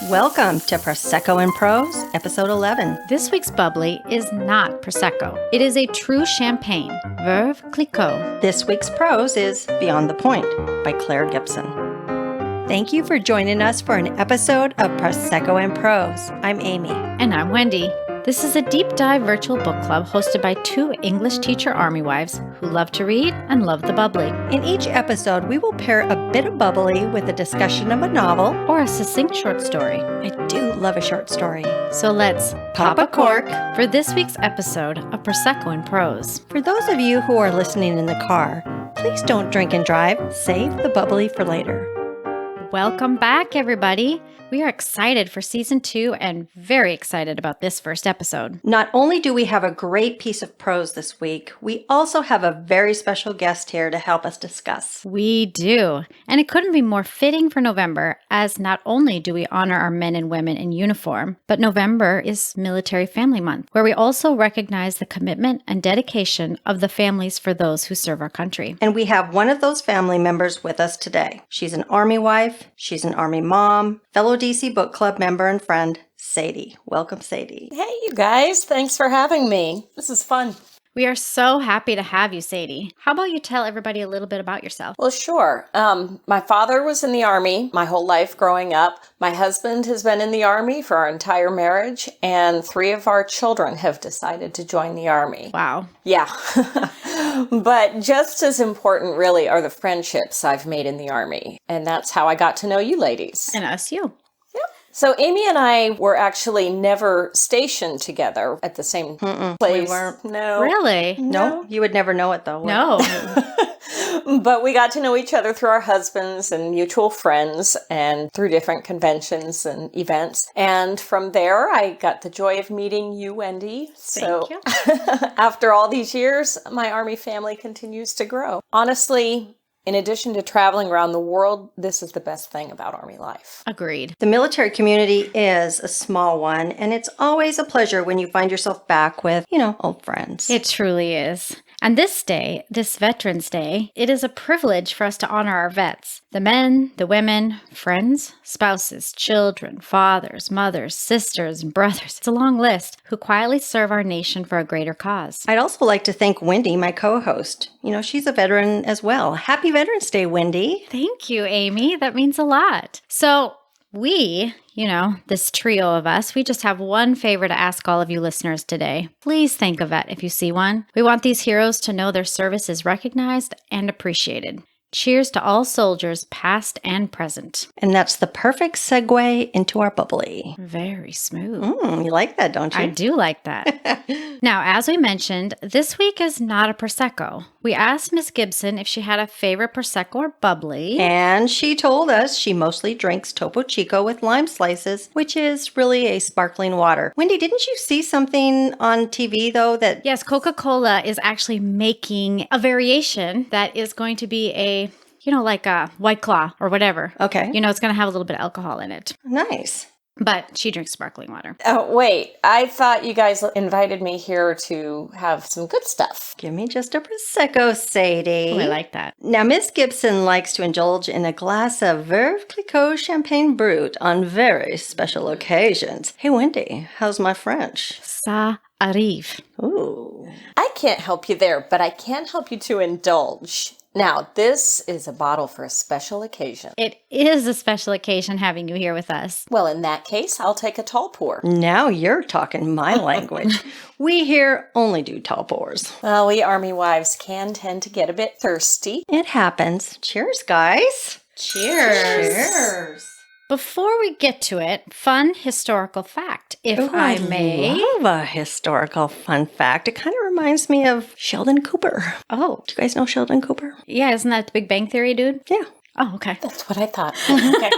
Welcome to Prosecco and Prose, episode 11. This week's bubbly is not Prosecco. It is a true champagne, Veuve Clicquot. This week's prose is Beyond the Point by Claire Gibson. Thank you for joining us for an episode of Prosecco and Prose. I'm Amy. And I'm Wendy. This is a deep dive virtual book club hosted by two English teacher army wives who love to read and love the bubbly. In each episode, we will pair a bit of bubbly with a discussion of a novel Or a succinct short story. I do love a short story. So let's Pop a cork. for this week's episode of Prosecco and Prose. For those of you who are listening in the car, please don't drink and drive. Save the bubbly for later. Welcome back, everybody. We are excited for season 2 and very excited about this first episode. Not only do we have a great piece of prose this week, we also have a very special guest here to help us discuss. We do. And it couldn't be more fitting for November, as not only do we honor our men and women in uniform, but November is Military Family Month, where we also recognize the commitment and dedication of the families for those who serve our country. And we have one of those family members with us today. She's an Army wife, she's an Army mom, fellow DC Book Club member and friend, Sadie. Welcome, Sadie. Hey, you guys. Thanks for having me. This is fun. We are so happy to have you, Sadie. How about you tell everybody a little bit about yourself? Well, sure. My father was in the Army my whole life growing up. My husband has been in the Army for our entire marriage, and 3 of our children have decided to join the Army. Wow. Yeah. But just as important, really, are the friendships I've made in the Army. And that's how I got to know you ladies. And us, you. So Amy and I were actually never stationed together at the same place. We weren't. No. Really? No, you would never know it though. No. But we got to know each other through our husbands and mutual friends and through different conventions and events. And from there, I got the joy of meeting you, Wendy. Thank you. After all these years, my Army family continues to grow. Honestly, in addition to traveling around the world, this is the best thing about Army life. Agreed. The military community is a small one, and it's always a pleasure when you find yourself back with, old friends. It truly is. And this day, this Veterans Day, it is a privilege for us to honor our vets. The men, the women, friends, spouses, children, fathers, mothers, sisters, and brothers. It's a long list who quietly serve our nation for a greater cause. I'd also like to thank Wendy, my co-host. She's a veteran as well. Happy Veterans Day, Wendy. Thank you, Amy. That means a lot. So we, this trio of us, we just have one favor to ask all of you listeners today. Please thank a vet if you see one. We want these heroes to know their service is recognized and appreciated. Cheers to all soldiers, past and present. And that's the perfect segue into our bubbly. Very smooth. You like that, don't you? I do like that. Now, as we mentioned, this week is not a Prosecco. We asked Miss Gibson if she had a favorite Prosecco or bubbly. And she told us she mostly drinks Topo Chico with lime slices, which is really a sparkling water. Wendy, didn't you see something on TV, though, that... Yes, Coca-Cola is actually making a variation that is going to be a, like a White Claw or whatever. Okay. It's going to have a little bit of alcohol in it. Nice. But she drinks sparkling water. Oh, wait. I thought you guys invited me here to have some good stuff. Give me just a Prosecco, Sadie. Oh, I like that. Now, Miss Gibson likes to indulge in a glass of Veuve Clicquot Champagne Brut on very special occasions. Hey, Wendy, how's my French? Ça arrive. Ooh. I can't help you there, but I can help you to indulge. Now, this is a bottle for a special occasion. It is a special occasion having you here with us. Well, in that case, I'll take a tall pour. Now you're talking my language. We here only do tall pours. Well, we Army wives can tend to get a bit thirsty. It happens. Cheers, guys. Cheers. Before we get to it, fun historical fact, if I may. I love a historical fun fact. It kind of reminds me of Sheldon Cooper. Oh. Do you guys know Sheldon Cooper? Yeah, isn't that the Big Bang Theory dude? Yeah. Oh, okay. That's what I thought. Okay.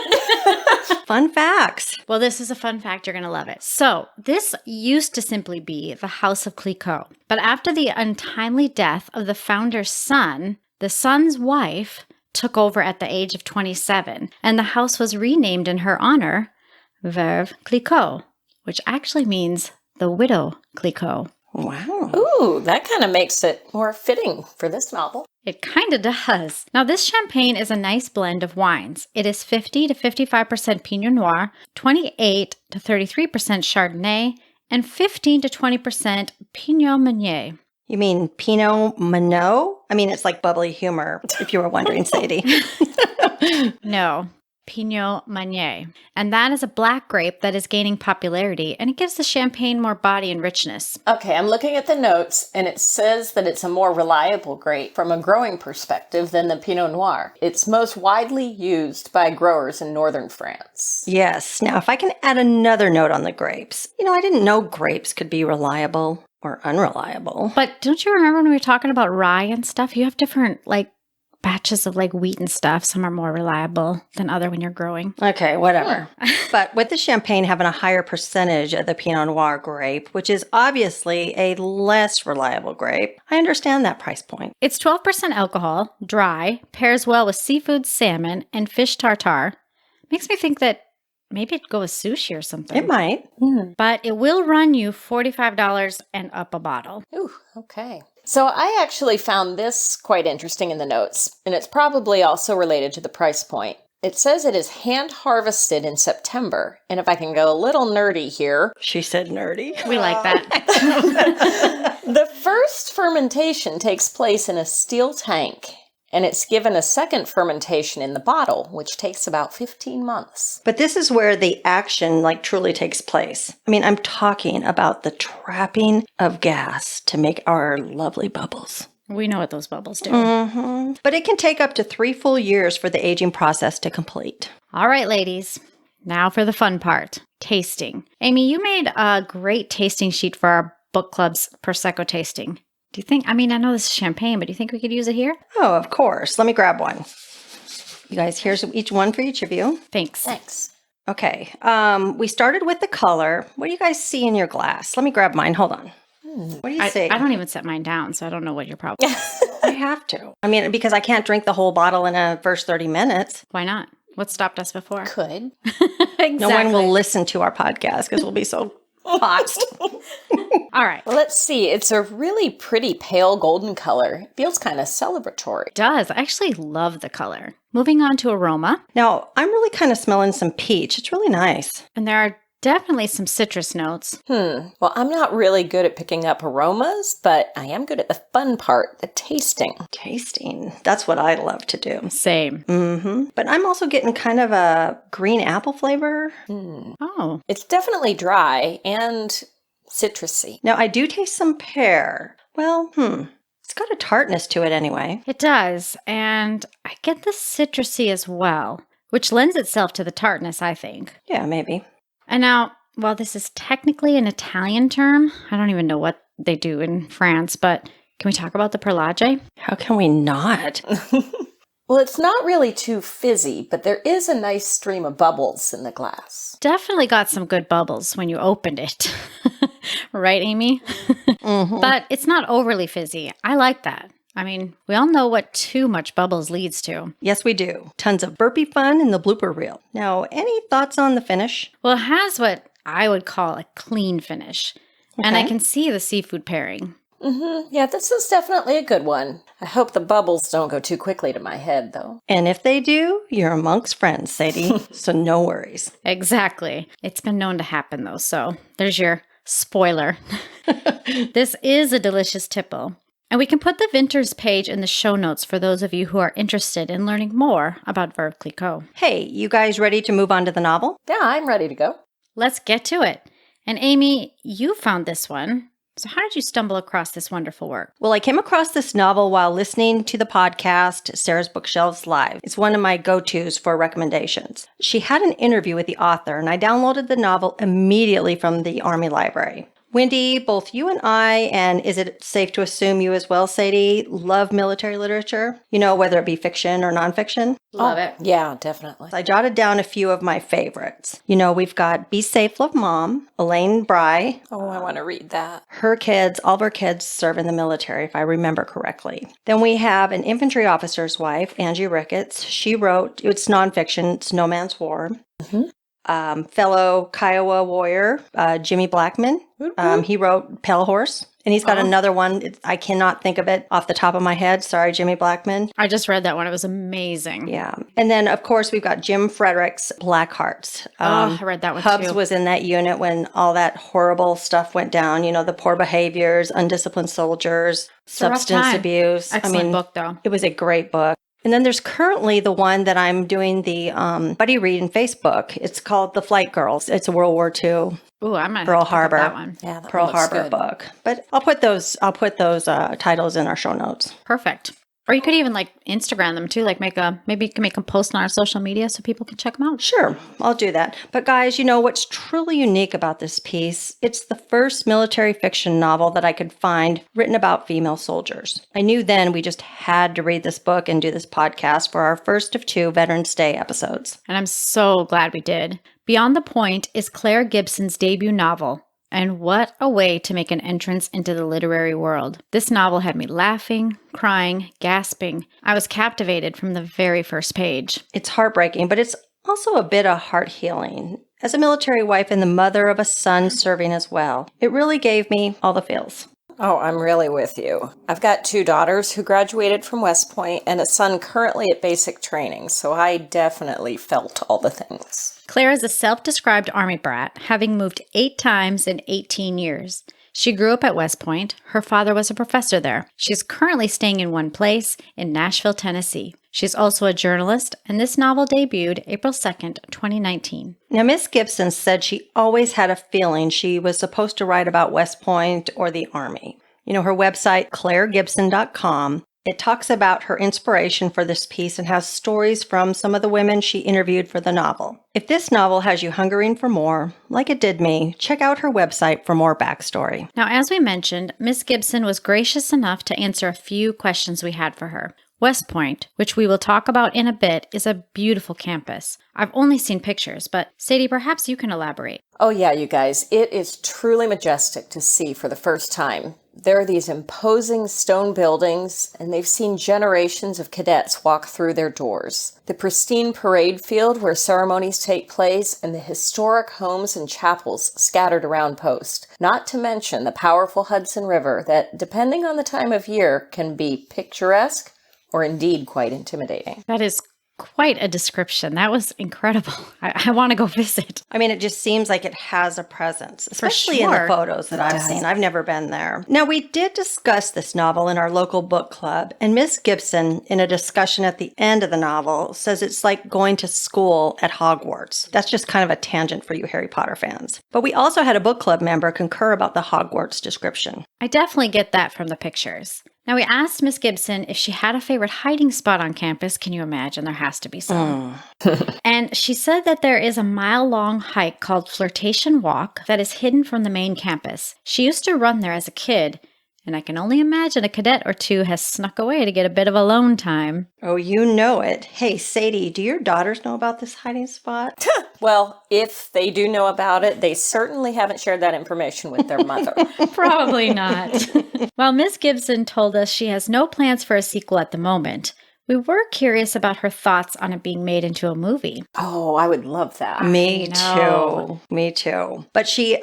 Fun facts. Well, this is a fun fact. You're going to love it. So this used to simply be the House of Clicquot. But after the untimely death of the founder's son, the son's wife took over at the age of 27, and the house was renamed in her honor, Veuve Clicquot, which actually means the widow Clicquot. Wow. Ooh, that kind of makes it more fitting for this novel. It kind of does. Now, this champagne is a nice blend of wines. It is 50 to 55% Pinot Noir, 28 to 33% Chardonnay, and 15 to 20% Pinot Meunier. You mean Pinot Meunier? I mean, it's like bubbly humor, if you were wondering, Sadie. No, Pinot Meunier. And that is a black grape that is gaining popularity, and it gives the champagne more body and richness. Okay, I'm looking at the notes, and it says that it's a more reliable grape from a growing perspective than the Pinot Noir. It's most widely used by growers in northern France. Yes. Now, if I can add another note on the grapes. I didn't know grapes could be reliable or unreliable. But don't you remember when we were talking about rye and stuff? You have different, batches of wheat and stuff. Some are more reliable than other when you're growing. Okay, whatever. But with the champagne having a higher percentage of the Pinot Noir grape, which is obviously a less reliable grape, I understand that price point. It's 12% alcohol, dry, pairs well with seafood, salmon, and fish tartare. Makes me think that maybe it'd go with sushi or something. It might. But it will run you $45 and up a bottle. Ooh, okay. So I actually found this quite interesting in the notes, and it's probably also related to the price point. It says it is hand harvested in September, and if I can go a little nerdy here. She said nerdy. We like that. The first fermentation takes place in a steel tank, and it's given a second fermentation in the bottle, which takes about 15 months. But this is where the action truly takes place. I mean, I'm talking about the trapping of gas to make our lovely bubbles. We know what those bubbles do. Mm-hmm. But it can take up to 3 full years for the aging process to complete. All right, ladies. Now for the fun part, tasting. Amy, you made a great tasting sheet for our book club's Prosecco Tasting. Do you think, I know this is champagne, but do you think we could use it here? Oh, of course. Let me grab one. You guys, here's each one for each of you. Thanks. Okay. We started with the color. What do you guys see in your glass? Let me grab mine. Hold on. What do you see? I don't even set mine down, so I don't know what your problem is. I have to. Because I can't drink the whole bottle in a first 30 minutes. Why not? What stopped us before? Could. Exactly. No one will listen to our podcast because we'll be so hot. All right. Well, let's see. It's a really pretty pale golden color. It feels kind of celebratory. It does. I actually love the color. Moving on to aroma. Now, I'm really kind of smelling some peach. It's really nice. And there are definitely some citrus notes. Well, I'm not really good at picking up aromas, but I am good at the fun part, the tasting. Tasting. That's what I love to do. Same. Mm-hmm. But I'm also getting kind of a green apple flavor. Oh. It's definitely dry and citrusy. Now, I do taste some pear. Well, it's got a tartness to it anyway. It does. And I get the citrusy as well, which lends itself to the tartness, I think. Yeah, maybe. And now, while this is technically an Italian term, I don't even know what they do in France, but can we talk about the Prologue? How can we not? Well, it's not really too fizzy, but there is a nice stream of bubbles in the glass. Definitely got some good bubbles when you opened it. Right, Amy? Mm-hmm. But it's not overly fizzy. I like that. We all know what too much bubbles leads to. Yes, we do. Tons of burpee fun in the blooper reel. Now, any thoughts on the finish? Well, it has what I would call a clean finish. Okay. And I can see the seafood pairing. Yeah, this is definitely a good one. I hope the bubbles don't go too quickly to my head, though. And if they do, you're amongst friends, Sadie. So no worries. Exactly. It's been known to happen, though, so there's your spoiler. This is a delicious tipple. And we can put the Vinters page in the show notes for those of you who are interested in learning more about Veuve Clicquot. Hey, you guys ready to move on to the novel? Yeah, I'm ready to go. Let's get to it. And Amy, you found this one. So how did you stumble across this wonderful work? Well, I came across this novel while listening to the podcast, Sarah's Bookshelves Live. It's one of my go-tos for recommendations. She had an interview with the author, and I downloaded the novel immediately from the Army Library. Wendy, both you and I, and is it safe to assume you as well, Sadie, love military literature? Whether it be fiction or nonfiction? Love it. Yeah, definitely. I jotted down a few of my favorites. We've got Be Safe, Love Mom, Elaine Bry. Oh, I want to read that. All of her kids serve in the military, if I remember correctly. Then we have an infantry officer's wife, Angie Ricketts. She wrote, it's nonfiction, it's No Man's War. Mm-hmm. Fellow Kiowa warrior, Jimmy Blackman. He wrote Pale Horse And he's got another one. I cannot think of it off the top of my head. Sorry, Jimmy Blackman. I just read that one. It was amazing. Yeah. And then, of course, we've got Jim Frederick's Black Hearts. I read that one Hubs too. was in that unit when all that horrible stuff went down. You know, the poor behaviors, undisciplined soldiers, a rough substance time. abuse. Excellent book, though. It was a great book. And then there's currently the one that I'm doing the buddy read in Facebook. It's called The Flight Girls. It's a World War II Ooh, I might Pearl have to pick up Harbor. that one. Yeah, that Pearl one looks Harbor good. book. But I'll put those titles in our show notes. Perfect. Or you could even like Instagram them too. Like maybe you can make a post on our social media so people can check them out. Sure, I'll do that. But guys, you know what's truly unique about this piece? It's the first military fiction novel that I could find written about female soldiers. I knew then we just had to read this book and do this podcast for our first of 2 Veterans Day episodes. And I'm so glad we did. Beyond the Point is Claire Gibson's debut novel. And what a way to make an entrance into the literary world. This novel had me laughing, crying, gasping. I was captivated from the very first page. It's heartbreaking, but it's also a bit of heart healing. As a military wife and the mother of a son serving as well, it really gave me all the feels. Oh, I'm really with you. I've got 2 daughters who graduated from West Point and a son currently at basic training, so I definitely felt all the things. Claire is a self-described Army brat, having moved 8 times in 18 years. She grew up at West Point. Her father was a professor there. She's currently staying in one place in Nashville, Tennessee. She's also a journalist, and this novel debuted April 2nd, 2019. Now, Miss Gibson said she always had a feeling she was supposed to write about West Point or the Army. You know, her website, clairegibson.com, it talks about her inspiration for this piece and has stories from some of the women she interviewed for the novel. If this novel has you hungering for more, like it did me, check out her website for more backstory. Now, as we mentioned, Miss Gibson was gracious enough to answer a few questions we had for her. West Point, which we will talk about in a bit, is a beautiful campus. I've only seen pictures, but Sadie, perhaps you can elaborate. Oh yeah, you guys, it is truly majestic to see for the first time. There are these imposing stone buildings, and they've seen generations of cadets walk through their doors. The pristine parade field where ceremonies take place, and the historic homes and chapels scattered around Post. Not to mention the powerful Hudson River that, depending on the time of year, can be picturesque or indeed quite intimidating. That is quite a description. That was incredible. I want to go visit. I mean, it just seems like it has a presence, especially in sure. the photos that I've seen. I've never been there. Now, we did discuss this novel in our local book club, and Miss Gibson, in a discussion at the end of the novel, says it's like going to school at Hogwarts. That's just kind of a tangent for you Harry Potter fans. But we also had a book club member concur about the Hogwarts description. I definitely get that from the pictures. Now, we asked Miss Gibson if she had a favorite hiding spot on campus. Can you imagine? There has to be some. And she said that there is a mile-long hike called Flirtation Walk that is hidden from the main campus. She used to run there as a kid, and I can only imagine a cadet or two has snuck away to get a bit of alone time. Oh, you know it. Hey, Sadie, do your daughters know about this hiding spot? Well, if they do know about it, they certainly haven't shared that information with their mother. Probably not. While Miss Gibson told us she has no plans for a sequel at the moment, we were curious about her thoughts on it being made into a movie. Oh, I would love that. Me know. too. Me too. But she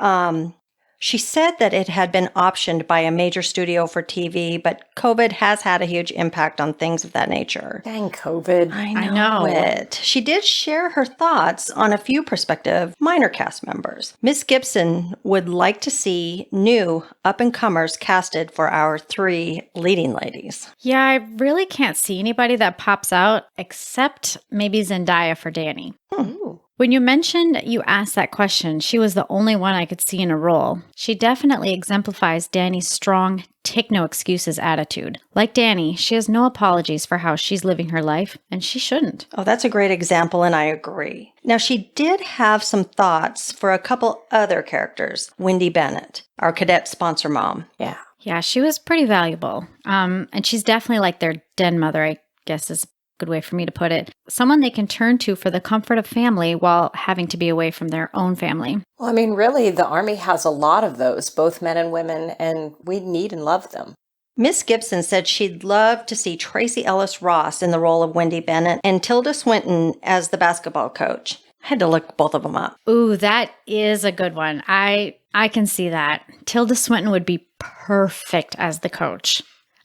said that it had been optioned by a major studio for TV, but COVID has had a huge impact on things of that nature. Dang COVID. I know it. She did share her thoughts on a few prospective minor cast members. Miss Gibson would like to see new up-and-comers casted for our 3 leading ladies. Yeah, I really can't see anybody that pops out except maybe Zendaya for Danny. Ooh. When you mentioned you asked that question, she was the only one I could see in a role. She definitely exemplifies Danny's strong, take no excuses attitude. Like Danny, she has no apologies for how she's living her life, and she shouldn't. Oh, that's a great example, and I agree. Now, she did have some thoughts for a couple other characters. Wendy Bennett, our cadet sponsor mom. Yeah, she was pretty valuable. And she's definitely like their den mother, I guess is good way for me to put it. Someone they can turn to for the comfort of family while having to be away from their own family. Well, I mean, really, the Army has a lot of those, both men and women, and we need and love them. Miss Gibson said she'd love to see Tracy Ellis Ross in the role of Wendy Bennett and Tilda Swinton as the basketball coach. I had to look both of them up. Ooh, that is a good one. I I can see that. Tilda Swinton would be perfect as the coach.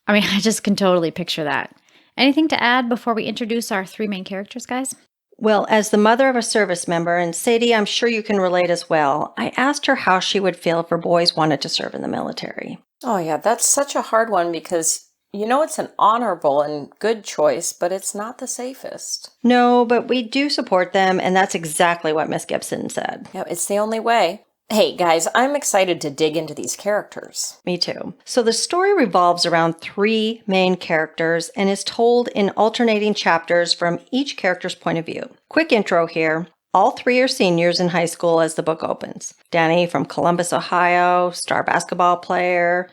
I mean, I just can totally picture that. Anything to add before we introduce our 3 main characters, guys? Well, as the mother of a service member, and Sadie, I'm sure you can relate as well, I asked her how she would feel if her boys wanted to serve in the military. Oh, yeah, that's such a hard one because it's an honorable and good choice, but it's not the safest. No, but we do support them, and that's exactly what Miss Gibson said. Yeah, it's the only way. Hey, guys, I'm excited to dig into these characters. Me too. So the story revolves around 3 main characters and is told in alternating chapters from each character's point of view. Quick intro here. All 3 are seniors in high school as the book opens. Danny from Columbus, Ohio, star basketball player.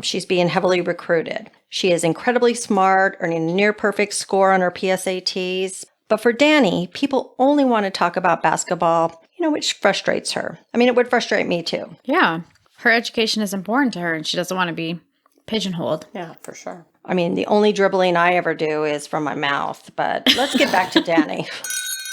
She's being heavily recruited. She is incredibly smart, earning a near-perfect score on her PSATs. But for Danny, people only want to talk about basketball, which frustrates her. I mean, it would frustrate me too. Yeah. Her education is important to her and she doesn't want to be pigeonholed. Yeah, for sure. I mean, the only dribbling I ever do is from my mouth, but let's get back to Danny.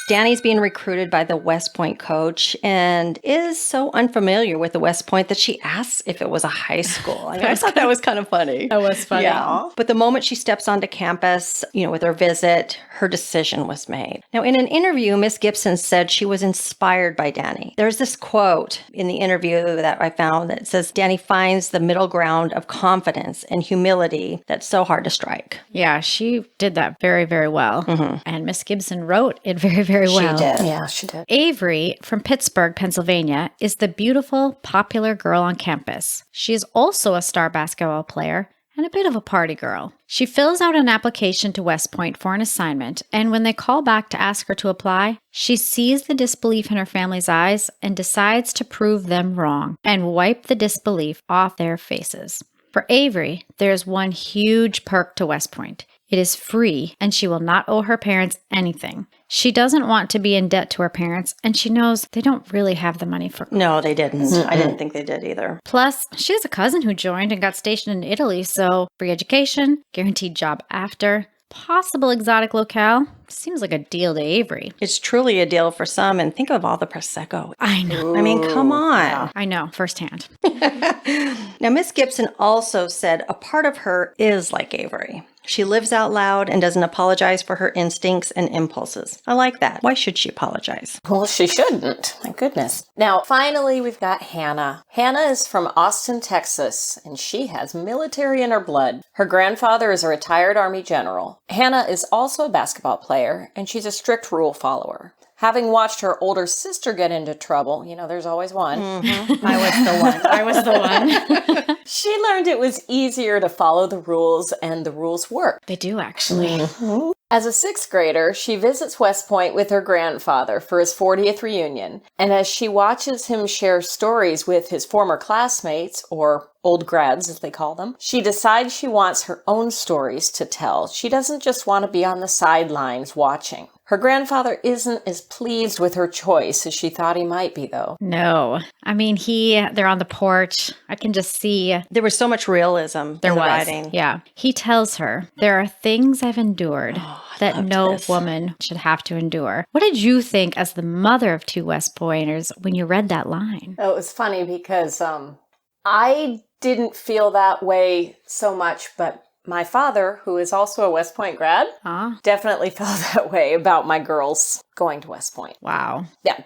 Danny's being recruited by the West Point coach and is so unfamiliar with the West Point that she asks if it was a high school. I thought that was kind of funny. That was funny. Yeah. But the moment she steps onto campus, with her visit, her decision was made. Now, in an interview, Miss Gibson said she was inspired by Danny. There's this quote in the interview that I found that says, Danny finds the middle ground of confidence and humility that's so hard to strike. Yeah, she did that very, very well. Mm-hmm. And Miss Gibson wrote it very, very well. She did. Yeah, she did. Avery from Pittsburgh, Pennsylvania, is the beautiful, popular girl on campus. She is also a star basketball player and a bit of a party girl. She fills out an application to West Point for an assignment, and when they call back to ask her to apply, she sees the disbelief in her family's eyes and decides to prove them wrong and wipe the disbelief off their faces. For Avery, there's one huge perk to West Point. It is free, and she will not owe her parents anything. She doesn't want to be in debt to her parents, and she knows they don't really have the money for... No, they didn't. Mm-hmm. I didn't think they did either. Plus, she has a cousin who joined and got stationed in Italy, so free education, guaranteed job after, possible exotic locale. Seems like a deal to Avery. It's truly a deal for some, and think of all the Prosecco. I know. I mean, come on. Yeah. I know, firsthand. Now, Miss Gibson also said a part of her is like Avery. She lives out loud and doesn't apologize for her instincts and impulses. I like that. Why should she apologize? Well, she shouldn't. My goodness. Now, finally, we've got Hannah. Hannah is from Austin, Texas, and she has military in her blood. Her grandfather is a retired Army general. Hannah is also a basketball player, and she's a strict rule follower. Having watched her older sister get into trouble, there's always one. Mm-hmm. I was the one. She learned it was easier to follow the rules, and the rules work. They do, actually. Mm-hmm. As a 6th grader, she visits West Point with her grandfather for his 40th reunion. And as she watches him share stories with his former classmates, or old grads as they call them, she decides she wants her own stories to tell. She doesn't just want to be on the sidelines watching. Her grandfather isn't as pleased with her choice as she thought he might be, though. No. I mean, they're on the porch. I can just see. There was so much realism in the writing. Yeah. He tells her, there are things I've endured that no woman should have to endure. What did you think as the mother of 2 West Pointers when you read that line? Oh, it was funny because I didn't feel that way so much, but my father, who is also a West Point grad, definitely felt that way about my girls going to West Point. Wow. Yeah,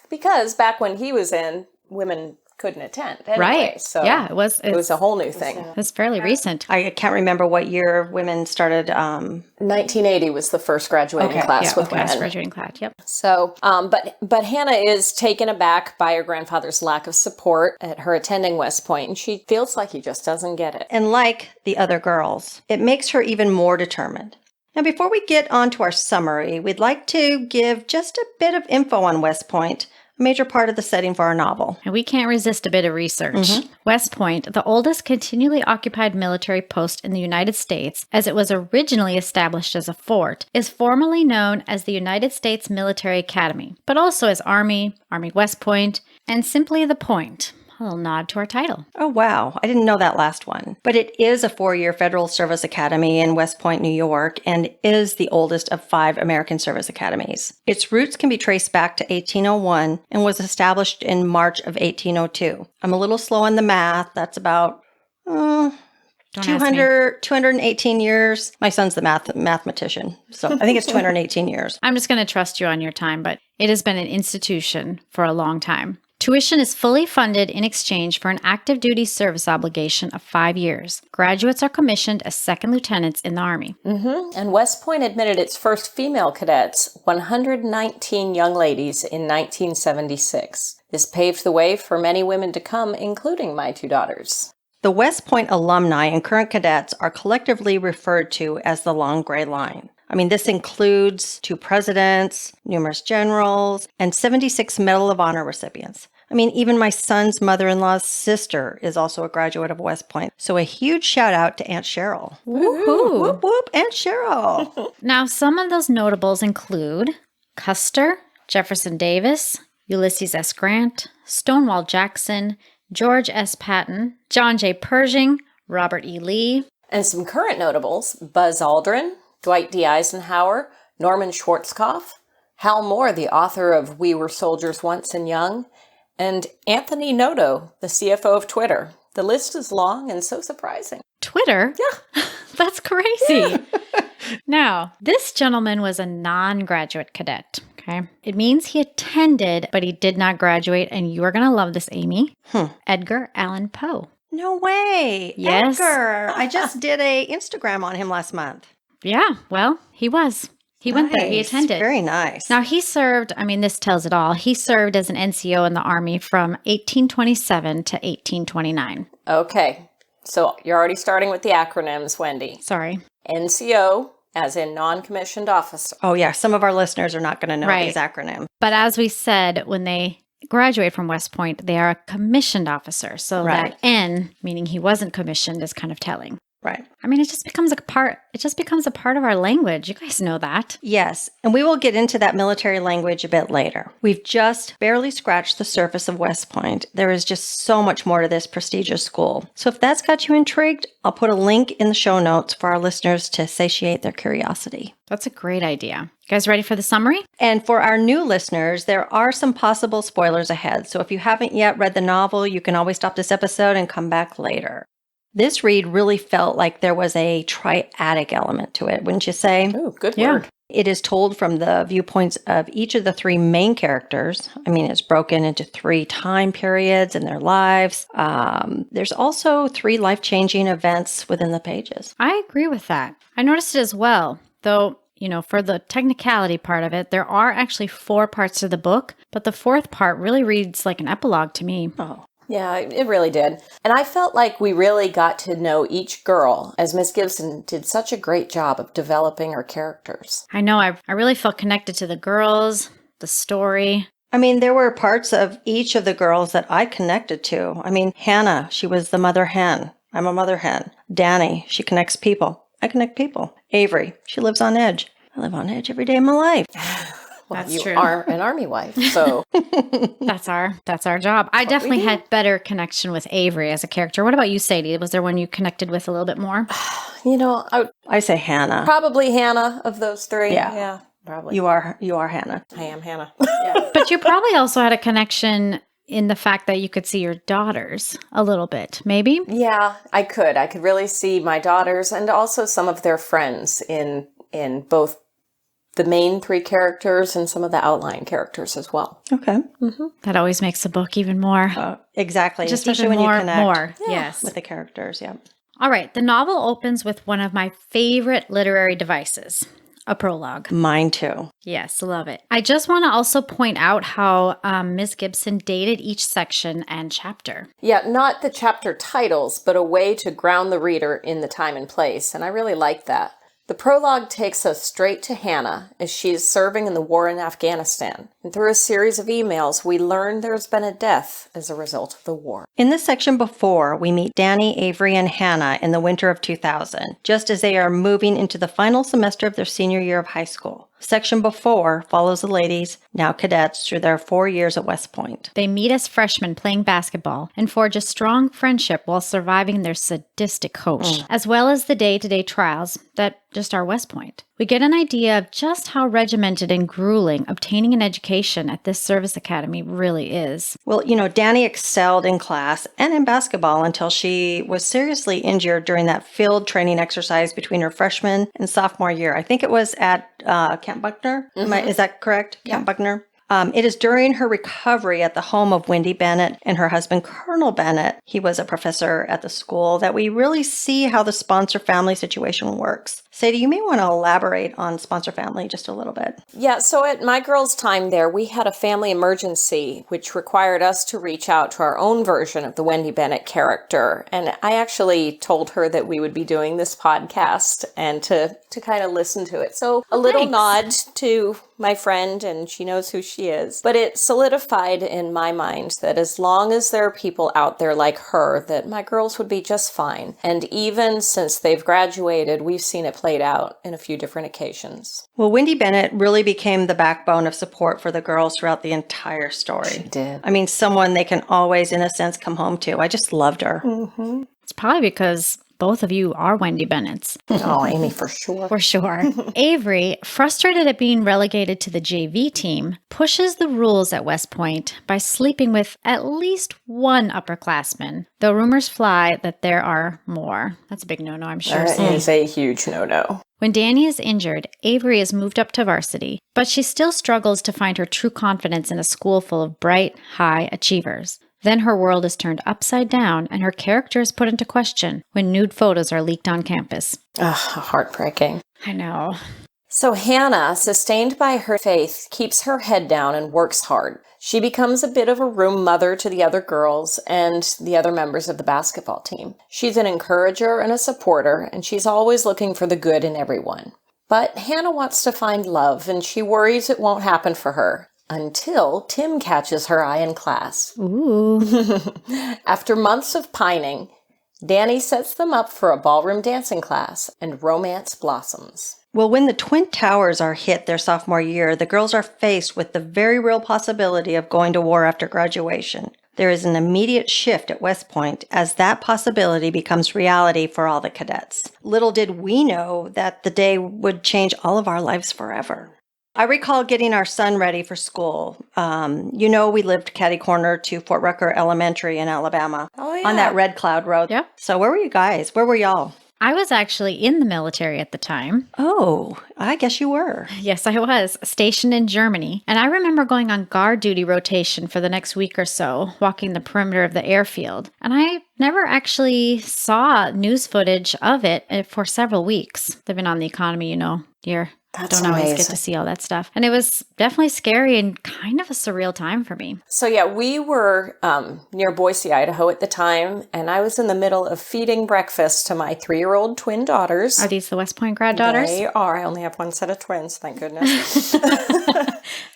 because back when he was in, women couldn't attend anyway. Right. So yeah, it was a whole new thing. It was fairly recent. I can't remember what year women started. 1980 was the first graduating class with women. Graduating class, yep. So, but Hannah is taken aback by her grandfather's lack of support at her attending West Point, and she feels like he just doesn't get it. And like the other girls, it makes her even more determined. Now, before we get on to our summary, we'd like to give just a bit of info on West Point, a major part of the setting for our novel. And we can't resist a bit of research. Mm-hmm. West Point, the oldest continually occupied military post in the United States, as it was originally established as a fort, is formally known as the United States Military Academy, but also as Army, Army West Point, and simply the Point. A little nod to our title. Oh, wow. I didn't know that last one. But it is a 4-year Federal Service Academy in West Point, New York, and is the oldest of 5 American service academies. Its roots can be traced back to 1801 and was established in March of 1802. I'm a little slow on the math. That's about 218 years. My son's the mathematician, so I think it's 218 years. I'm just going to trust you on your time, but it has been an institution for a long time. Tuition is fully funded in exchange for an active duty service obligation of 5 years. Graduates are commissioned as second lieutenants in the Army. And West Point admitted its first female cadets, 119 young ladies, in 1976. This paved the way for many women to come, including my 2 daughters. The West Point alumni and current cadets are collectively referred to as the Long Gray Line. I mean, this includes 2 presidents, numerous generals, and 76 Medal of Honor recipients. I mean, even my son's mother-in-law's sister is also a graduate of West Point. So a huge shout out to Aunt Cheryl. Woohoo! Whoop, whoop, Aunt Cheryl. Now, some of those notables include Custer, Jefferson Davis, Ulysses S. Grant, Stonewall Jackson, George S. Patton, John J. Pershing, Robert E. Lee. And some current notables, Buzz Aldrin, Dwight D. Eisenhower, Norman Schwarzkopf, Hal Moore, the author of We Were Soldiers Once and Young, and Anthony Noto, the CFO of Twitter. The list is long and so surprising. Twitter? Yeah. That's crazy. Now, this gentleman was a non-graduate cadet. Okay. It means he attended, but he did not graduate, and you are going to love this, Amy. Edgar Allan Poe. No way. Yes. Edgar. I just did a Instagram on him last month. Yeah, well, he was. He went there. He Nice. attended. Very nice. Now, he served, I mean, this tells it all. He served as an NCO in the Army from 1827 to 1829. Okay, so you're already starting with the acronyms, Wendy. Sorry. NCO, as in non-commissioned officer. Oh, yeah. Some of our listeners are not going to know Right. these acronyms. But as we said, when they graduate from West Point, they are a commissioned officer. So Right. that N, meaning he wasn't commissioned, is kind of telling. Right. I mean, it just becomes a part of our language. You guys know that. Yes, and we will get into that military language a bit later. We've just barely scratched the surface of West Point. There is just so much more to this prestigious school. So if that's got you intrigued, I'll put a link in the show notes for our listeners to satiate their curiosity. That's a great idea. You guys ready for the summary? And for our new listeners, there are some possible spoilers ahead. So if you haven't yet read the novel, you can always stop this episode and come back later. This read really felt like there was a triadic element to it, wouldn't you say? Ooh, good Yeah. word. It is told from the viewpoints of each of the 3 main characters. I mean, it's broken into 3 time periods in their lives. There's also 3 life-changing events within the pages. I agree with that. I noticed it as well, though, you know, for the technicality part of it, there are actually 4 parts to the book, but the 4th part really reads like an epilogue to me. Oh, Yeah, it really did. And I felt like we really got to know each girl, as Miss Gibson did such a great job of developing her characters. I know, I really felt connected to the girls, the story. I mean, there were parts of each of the girls that I connected to. I mean, Hannah, she was the mother hen. I'm a mother hen. Danny, she connects people. I connect people. Avery, she lives on edge. I live on edge every day of my life. Well, That's you true. are an Army wife, so That's our job. I definitely had better connection with Avery as a character. What about you, Sadie? Was there one you connected with a little bit more? I say Hannah. Probably Hannah of those 3. Yeah. Yeah, probably. You are Hannah. I am Hannah. But you probably also had a connection in the fact that you could see your daughters a little bit, maybe? Yeah, I could. I could really see my daughters and also some of their friends in both the main 3 characters and some of the outline characters as well. Okay. That always makes the book even more. Exactly. Just especially even when more, you connect more. Yes. with the characters. Yeah. All right. The novel opens with one of my favorite literary devices, a prologue. Mine too. Yes, love it. I just want to also point out how Ms. Gibson dated each section and chapter. Yeah, not the chapter titles, but a way to ground the reader in the time and place, and I really like that. The prologue takes us straight to Hannah as she is serving in the war in Afghanistan. And through a series of emails, we learn there's been a death as a result of the war. In the section before, we meet Danny, Avery, and Hannah in the winter of 2000, just as they are moving into the final semester of their senior year of high school. Section before follows the ladies, now cadets, through their 4 years at West Point. They meet as freshmen playing basketball and forge a strong friendship while surviving their sadistic coach, as well as the day-to-day trials that just are West Point. We get an idea of just how regimented and grueling obtaining an education at this service academy really is. Well, Danny excelled in class and in basketball until she was seriously injured during that field training exercise between her freshman and sophomore year. I think it was at Camp Buckner. Is that correct? Yeah. Camp Buckner. It is during her recovery at the home of Wendy Bennett and her husband, Colonel Bennett, he was a professor at the school, that we really see how the sponsor family situation works. Sadie, you may want to elaborate on sponsor family just a little bit. Yeah, so at my girls' time there, we had a family emergency, which required us to reach out to our own version of the Wendy Bennett character. And I actually told her that we would be doing this podcast and to kind of listen to it. So a little nod to my friend, and she knows who she is. But it solidified in my mind that as long as there are people out there like her, that my girls would be just fine. And even since they've graduated, we've seen it played out in a few different occasions. Well, Wendy Bennett really became the backbone of support for the girls throughout the entire story. She did. I mean, someone they can always, in a sense, come home to. I just loved her. Mm-hmm. It's probably because both of you are Wendy Bennett's. Oh, Amy, for sure. For sure. Avery, frustrated at being relegated to the JV team, pushes the rules at West Point by sleeping with at least one upperclassman, though rumors fly that there are more. That's a big no-no, I'm sure. That is a huge no-no. When Danny is injured, Avery is moved up to varsity, but she still struggles to find her true confidence in a school full of bright, high achievers. Then her world is turned upside down and her character is put into question when nude photos are leaked on campus. Ugh, heartbreaking. I know. So Hannah, sustained by her faith, keeps her head down and works hard. She becomes a bit of a room mother to the other girls and the other members of the basketball team. She's an encourager and a supporter, and she's always looking for the good in everyone. But Hannah wants to find love, and she worries it won't happen for her. Until Tim catches her eye in class. Ooh. After months of pining, Danny sets them up for a ballroom dancing class, and romance blossoms. Well, when the Twin Towers are hit their sophomore year, the girls are faced with the very real possibility of going to war after graduation. There is an immediate shift at West Point as that possibility becomes reality for all the cadets. Little did we know that the day would change all of our lives forever. I recall getting our son ready for school. We lived catty-corner to Fort Rucker Elementary in Alabama. Oh, yeah. On that Red Cloud Road. Yep. So where were you guys? Where were y'all? I was actually in the military at the time. Oh, I guess you were. Yes, I was, stationed in Germany. And I remember going on guard duty rotation for the next week or so, walking the perimeter of the airfield. And I never actually saw news footage of it for several weeks. Living on the economy, you're That's don't always amazing. get to see all that stuff. And it was definitely scary and kind of a surreal time for me. So yeah, we were near Boise, Idaho at the time, and I was in the middle of feeding breakfast to my 3-year-old twin daughters. Are these the West Point grad daughters? They are. I only have one set of twins, thank goodness.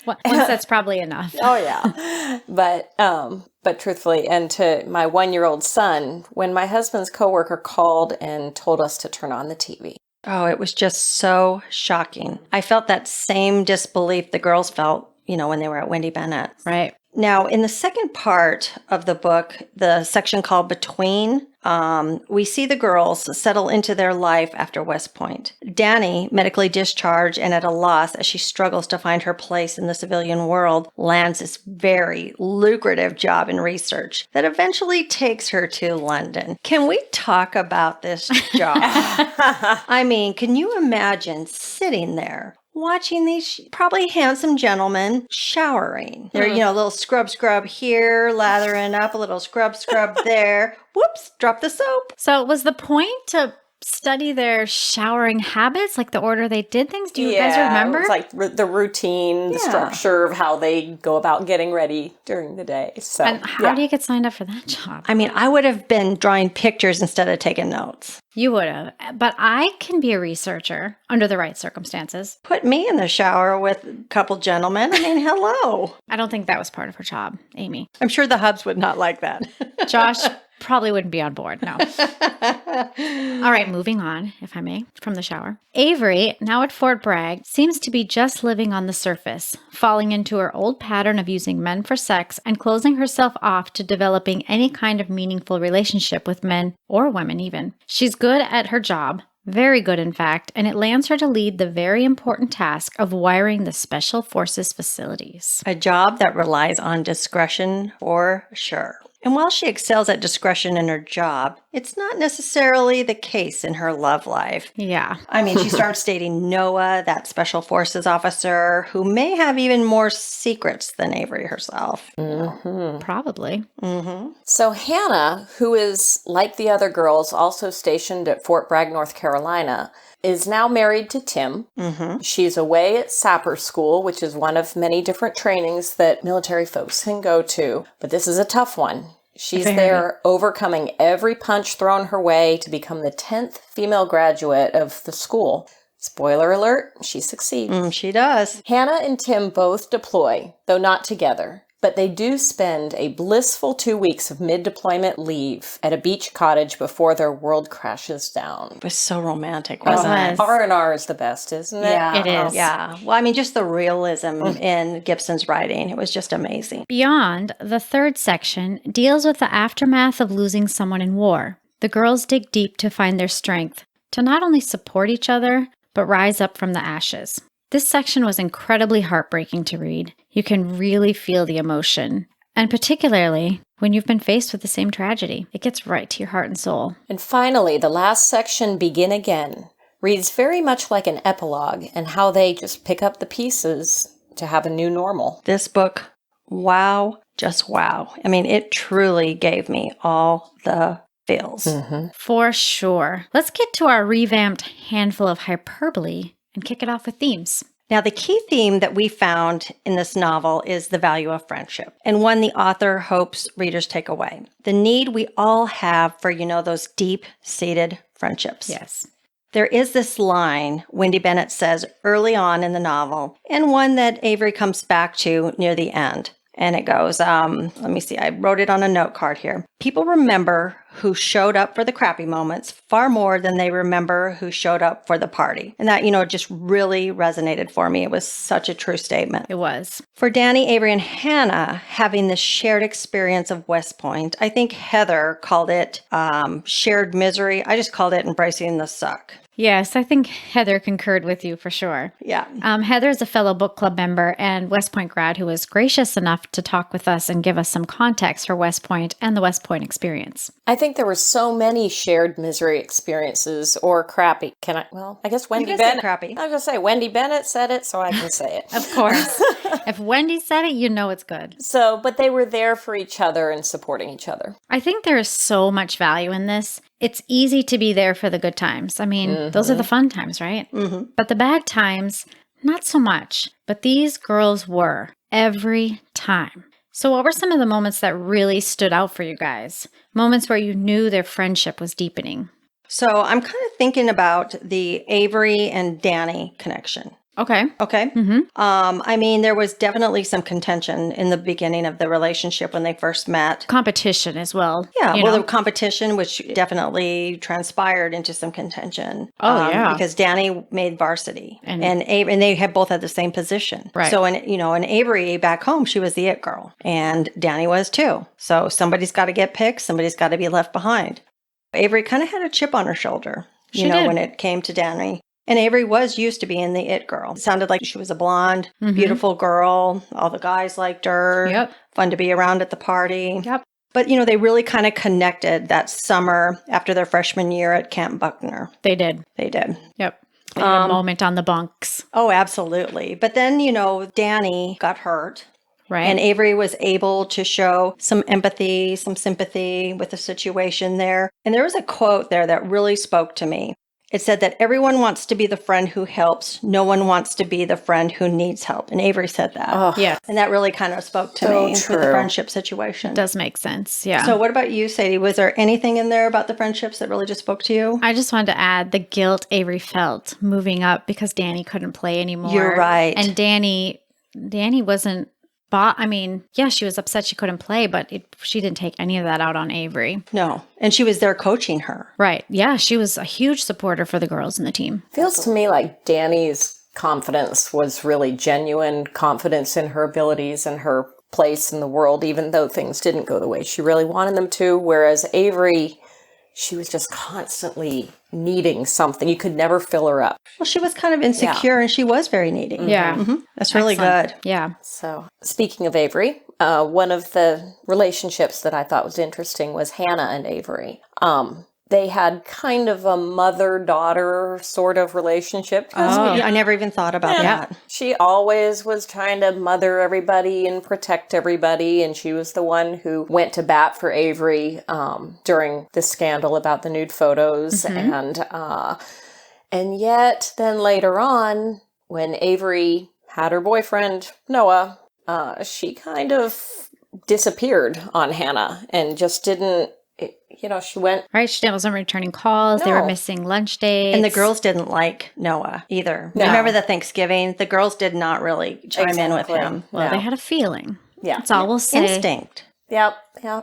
Once that's probably enough. Oh yeah. But truthfully, and to my 1-year-old son, when my husband's coworker called and told us to turn on the TV. Oh, it was just so shocking. I felt that same disbelief the girls felt, when they were at Wendy Bennett. Right. Now, in the second part of the book, the section called Between, we see the girls settle into their life after West Point. Danny, medically discharged and at a loss as she struggles to find her place in the civilian world, lands this very lucrative job in research that eventually takes her to London. Can we talk about this job? I mean, can you imagine sitting there watching these probably handsome gentlemen showering? They're, a little scrub here, lathering up, a little scrub there. Whoops, drop the soap. So was the point to study their showering habits, like the order they did things? Do you guys remember? It's like the routine, the structure of how they go about getting ready during the day. So, and how do you get signed up for that job? I mean, I would have been drawing pictures instead of taking notes. You would have. But I can be a researcher under the right circumstances. Put me in the shower with a couple gentlemen. I mean, hello. I don't think that was part of her job, Amy. I'm sure the hubs would not like that. Josh, probably wouldn't be on board, no. All right, moving on, if I may, from the shower. Avery, now at Fort Bragg, seems to be just living on the surface, falling into her old pattern of using men for sex and closing herself off to developing any kind of meaningful relationship with men or women even. She's good at her job, very good in fact, and it lands her to lead the very important task of wiring the Special Forces facilities. A job that relies on discretion for sure. And while she excels at discretion in her job, it's not necessarily the case in her love life. Yeah. I mean, she starts dating Noah, that Special Forces officer, who may have even more secrets than Avery herself. Probably. So Hannah, who is, like the other girls, also stationed at Fort Bragg, North Carolina, is now married to Tim. She's away at sapper school, which is one of many different trainings that military folks can go to. But this is a tough one. She's there overcoming every punch thrown her way to become the 10th female graduate of the school. Spoiler alert, she succeeds. She does. Hannah and Tim both deploy, though not together. But they do spend a blissful 2 weeks of mid-deployment leave at a beach cottage before their world crashes down. It was so romantic, wasn't it? R&R is the best, isn't it? Yeah, It is. Yeah. Well, I mean, just the realism in Gibson's writing. It was just amazing. Beyond, the third section deals with the aftermath of losing someone in war. The girls dig deep to find their strength, to not only support each other, but rise up from the ashes. This section was incredibly heartbreaking to read. You can really feel the emotion. And particularly when you've been faced with the same tragedy. It gets right to your heart and soul. And finally, the last section, Begin Again, reads very much like an epilogue and how they just pick up the pieces to have a new normal. This book, wow, just wow. I mean, it truly gave me all the feels. For sure. Let's get to our revamped handful of hyperbole and kick it off with themes. Now, the key theme that we found in this novel is the value of friendship, and one the author hopes readers take away. The need we all have for, those deep-seated friendships. Yes. There is this line Wendy Bennett says early on in the novel, and one that Avery comes back to near the end. And it goes, let me see, I wrote it on a note card here. People remember who showed up for the crappy moments far more than they remember who showed up for the party. And that, just really resonated for me. It was such a true statement. It was. For Danny, Avery, and Hannah having this shared experience of West Point, I think Heather called it shared misery. I just called it embracing the suck. Yes, I think Heather concurred with you for sure. Yeah. Heather is a fellow book club member and West Point grad who was gracious enough to talk with us and give us some context for West Point and the West Point experience. I think there were so many shared misery experiences or crappy. I guess Wendy Bennett. Crappy. I was going to say, Wendy Bennett said it, so I can say it. Of course. If Wendy said it, you know it's good. But they were there for each other and supporting each other. I think there is so much value in this. It's easy to be there for the good times. I mean, those are the fun times, right? But the bad times, not so much. But these girls were every time. So what were some of the moments that really stood out for you guys? Moments where you knew their friendship was deepening? So I'm kind of thinking about the Avery and Danny connection. Okay. I mean, there was definitely some contention in the beginning of the relationship when they first met. Competition as well. Yeah, the competition, which definitely transpired into some contention. Oh, yeah. Because Danny made varsity, and they had both had the same position. Right. So, in Avery back home, she was the it girl, and Danny was too. So somebody's got to get picked, somebody's got to be left behind. Avery kind of had a chip on her shoulder, She did. when it came to Danny. And Avery was used to being the it girl. It sounded like she was a blonde, beautiful girl. All the guys liked her. Yep. Fun to be around at the party. Yep. But, they really kind of connected that summer after their freshman year at Camp Buckner. They did. Yep. They had a moment on the bunks. Oh, absolutely. But then, Danny got hurt. Right. And Avery was able to show some empathy, some sympathy with the situation there. And there was a quote there that really spoke to me. It said that everyone wants to be the friend who helps. No one wants to be the friend who needs help. And Avery said that. Oh, yeah. And that really kind of spoke to me with the friendship situation. It does make sense. Yeah. So what about you, Sadie? Was there anything in there about the friendships that really just spoke to you? I just wanted to add the guilt Avery felt moving up because Danny couldn't play anymore. You're right. And Danny wasn't she was upset she couldn't play, but she didn't take any of that out on Avery. No. And she was there coaching her. Right. Yeah, she was a huge supporter for the girls in the team. Feels to me like Danny's confidence was really genuine confidence in her abilities and her place in the world, even though things didn't go the way she really wanted them to. Whereas Avery, she was just constantly needing something. You could never fill her up. Well, she was kind of insecure and she was very needy. Yeah. Mm-hmm. That's really good. Yeah. So speaking of Avery, one of the relationships that I thought was interesting was Hannah and Avery. They had kind of a mother-daughter sort of relationship. I never even thought about that. She always was trying to mother everybody and protect everybody, and she was the one who went to bat for Avery during the scandal about the nude photos. And yet, then later on, when Avery had her boyfriend, Noah, she kind of disappeared on Hannah and just didn't, she went... Right, she wasn't returning calls. No. They were missing lunch dates. And the girls didn't like Noah either. No. Remember the Thanksgiving? The girls did not really chime in with him. Well, they had a feeling. Yeah. That's all we'll say. Instinct. Yep,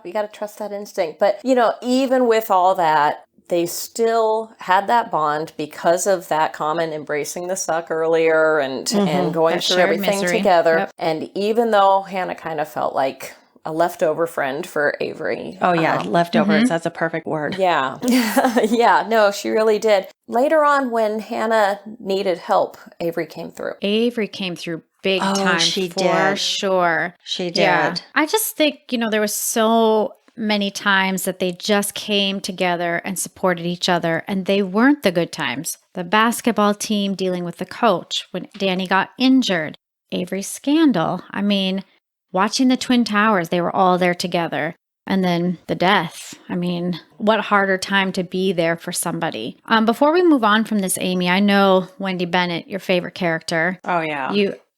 you got to trust that instinct. But, even with all that, they still had that bond because of that common embracing the suck earlier and going that through everything misery together. Yep. And even though Hannah kind of felt like a leftover friend for Avery. Oh, yeah, leftovers. That's a perfect word. Yeah. Yeah, no, she really did. Later on, when Hannah needed help, Avery came through. Avery came through big time she for did. Sure. She did. Yeah. I just think, there was so many times that they just came together and supported each other, and they weren't the good times. The basketball team dealing with the coach when Danny got injured, Avery's scandal. Watching the Twin Towers, they were all there together. And then the death. What harder time to be there for somebody. Before we move on from this, Amy, I know Wendy Bennett, your favorite character. Oh, yeah.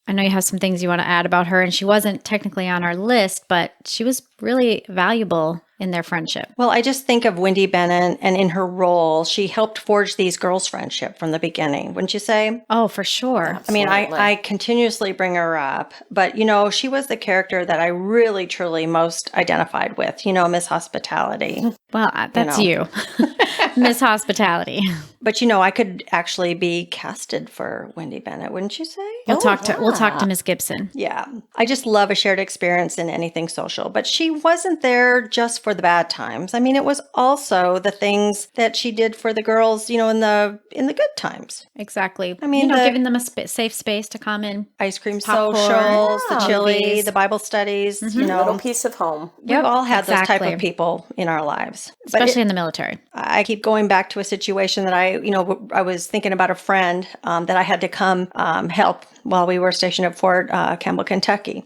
I know you have some things you want to add about her, and she wasn't technically on our list, but she was really valuable in their friendship. Well, I just think of Wendy Bennett, and in her role, she helped forge these girls' friendship from the beginning, wouldn't you say? Oh, for sure. Absolutely. I continuously bring her up, but, she was the character that I really, truly most identified with, Miss Hospitality. Well, that's you. Miss Hospitality. But, I could actually be casted for Wendy Bennett, wouldn't you say? We'll talk to Miss Gibson. Yeah. I just love a shared experience in anything social, but she wasn't there just for the bad times. It was also the things that she did for the girls, in the good times. Exactly. The giving them a safe space to come in. Ice cream Popcorn. socials, the chili, Movies. the Bible studies, Little piece of home. We've all had those type exactly. of people in our lives. Especially in the military. I keep going back to a situation that I was thinking about a friend that I had to come help while we were stationed at Fort Campbell, Kentucky.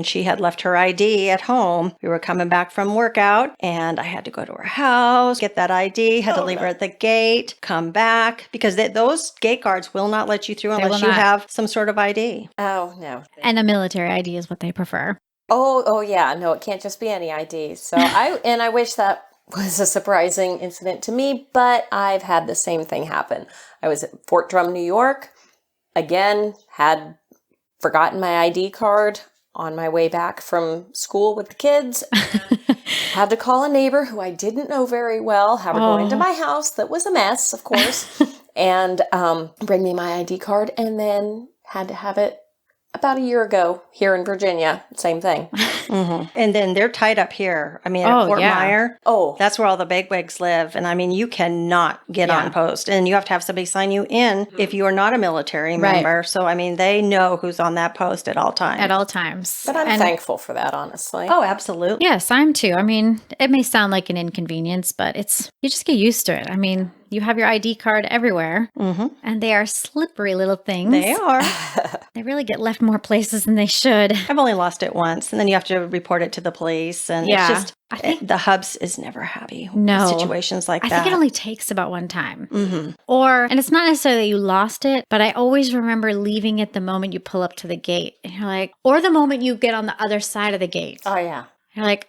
She had left her ID at home. We were coming back from workout, and I had to go to her house, get that ID, had to leave her at the gate, come back, because those gate guards will not let you through unless you have some sort of ID. Oh, no. And a military ID is what they prefer. Oh, yeah. No, it can't just be any ID. So I wish that was a surprising incident to me, but I've had the same thing happen. I was at Fort Drum, New York. Again, had forgotten my ID card on my way back from school with the kids. Had to call a neighbor who I didn't know very well, have her go into my house. That was a mess, of course, and bring me my ID card, and then had to have it about a year ago here in Virginia. Same thing. And then they're tied up here. At Fort Myer. Oh. That's where all the bigwigs live. And you cannot get on post. And you have to have somebody sign you in if you are not a military member. So, they know who's on that post at all times. At all times. But I'm thankful for that, honestly. Oh, absolutely. Yes, I'm too. It may sound like an inconvenience, but you just get used to it. You have your ID card everywhere, and they are slippery little things. They are. They really get left more places than they should. I've only lost it once, and then you have to report it to the police. And it's just, I think the hubs is never happy no with situations like that. I think it only takes about one time. And it's not necessarily that you lost it, but I always remember leaving it the moment you pull up to the gate. And you're like, or the moment you get on the other side of the gate. Oh, yeah. You're like,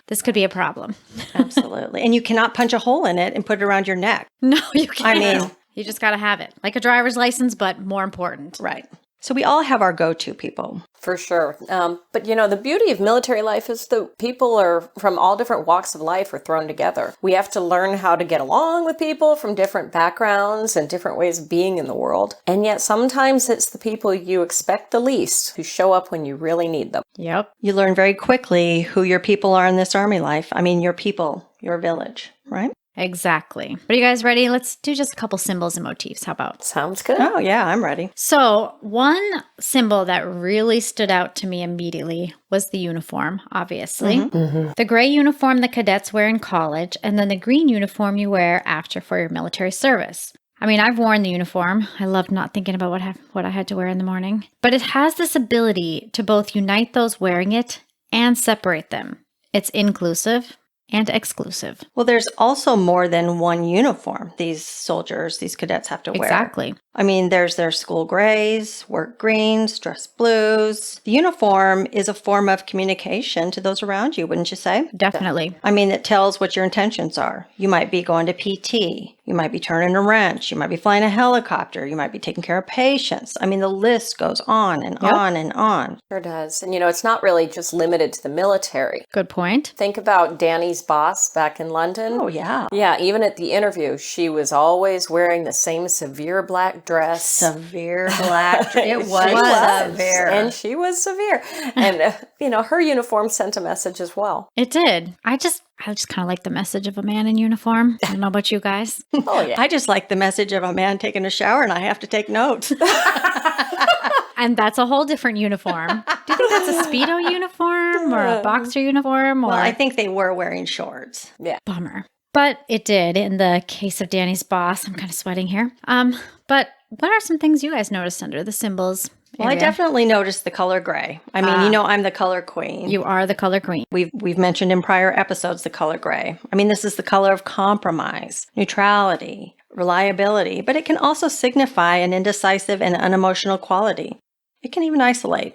this could be a problem. Absolutely. And you cannot punch a hole in it and put it around your neck. No, you can't. I mean, you just got to have it. Like a driver's license, but more important. Right. So we all have our go-to people. For sure. But the beauty of military life is that people are from all different walks of life are thrown together. We have to learn how to get along with people from different backgrounds and different ways of being in the world. And yet sometimes it's the people you expect the least who show up when you really need them. Yep. You learn very quickly who your people are in this Army life. I mean, your people, your village, right? Exactly. Are you guys ready? Let's do just a couple symbols and motifs. How about? Sounds good. Oh, yeah, I'm ready. So one symbol that really stood out to me immediately was the uniform, obviously. The gray uniform the cadets wear in college, and then the green uniform you wear after for your military service. I mean, I've worn the uniform. I loved not thinking about what I had to wear in the morning. But it has this ability to both unite those wearing it and separate them. It's inclusive and exclusive. Well, there's also more than one uniform these soldiers, these cadets have to wear. Exactly. I mean, there's their school grays, work greens, dress blues. The uniform is a form of communication to those around you, wouldn't you say? Definitely. I mean, it tells what your intentions are. You might be going to PT. You might be turning a wrench. You might be flying a helicopter. You might be taking care of patients. I mean, the list goes on and on and on. Sure does. And it's not really just limited to the military. Good point. Think about Danny's boss back in London. Oh, yeah. Yeah, even at the interview, she was always wearing the same severe black dress. Severe black. It She was severe. And she was severe. And, her uniform sent a message as well. It did. I just kind of like the message of a man in uniform. I don't know about you guys. Oh, yeah. I just like the message of a man taking a shower and I have to take notes. And that's a whole different uniform. Do you think that's a Speedo uniform or a boxer uniform? Or Well, I think they were wearing shorts. Yeah. Bummer. But it did in the case of Danny's boss. I'm kind of sweating here. But what are some things you guys noticed under the symbols? Well, I area? definitely noticed the color gray. I mean, I'm the color queen. You are the color queen. We've mentioned in prior episodes the color gray. I mean, this is the color of compromise, neutrality, reliability, but it can also signify an indecisive and unemotional quality. It can even isolate.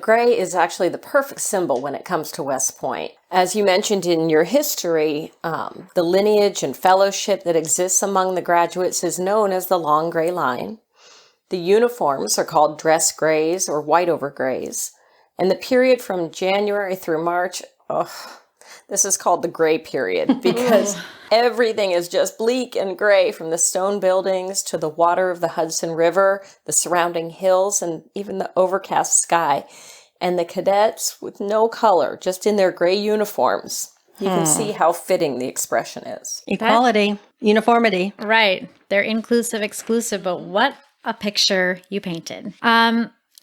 Gray is actually the perfect symbol when it comes to West Point. As you mentioned in your history, the lineage and fellowship that exists among the graduates is known as the Long Gray Line. The uniforms are called dress grays or white over grays. And the period from January through March, this is called the gray period because everything is just bleak and gray, from the stone buildings to the water of the Hudson River, the surrounding hills, and even the overcast sky. And the cadets with no color, just in their gray uniforms. You can see how fitting the expression is. Equality, uniformity. Right. They're inclusive, exclusive, but what a picture you painted.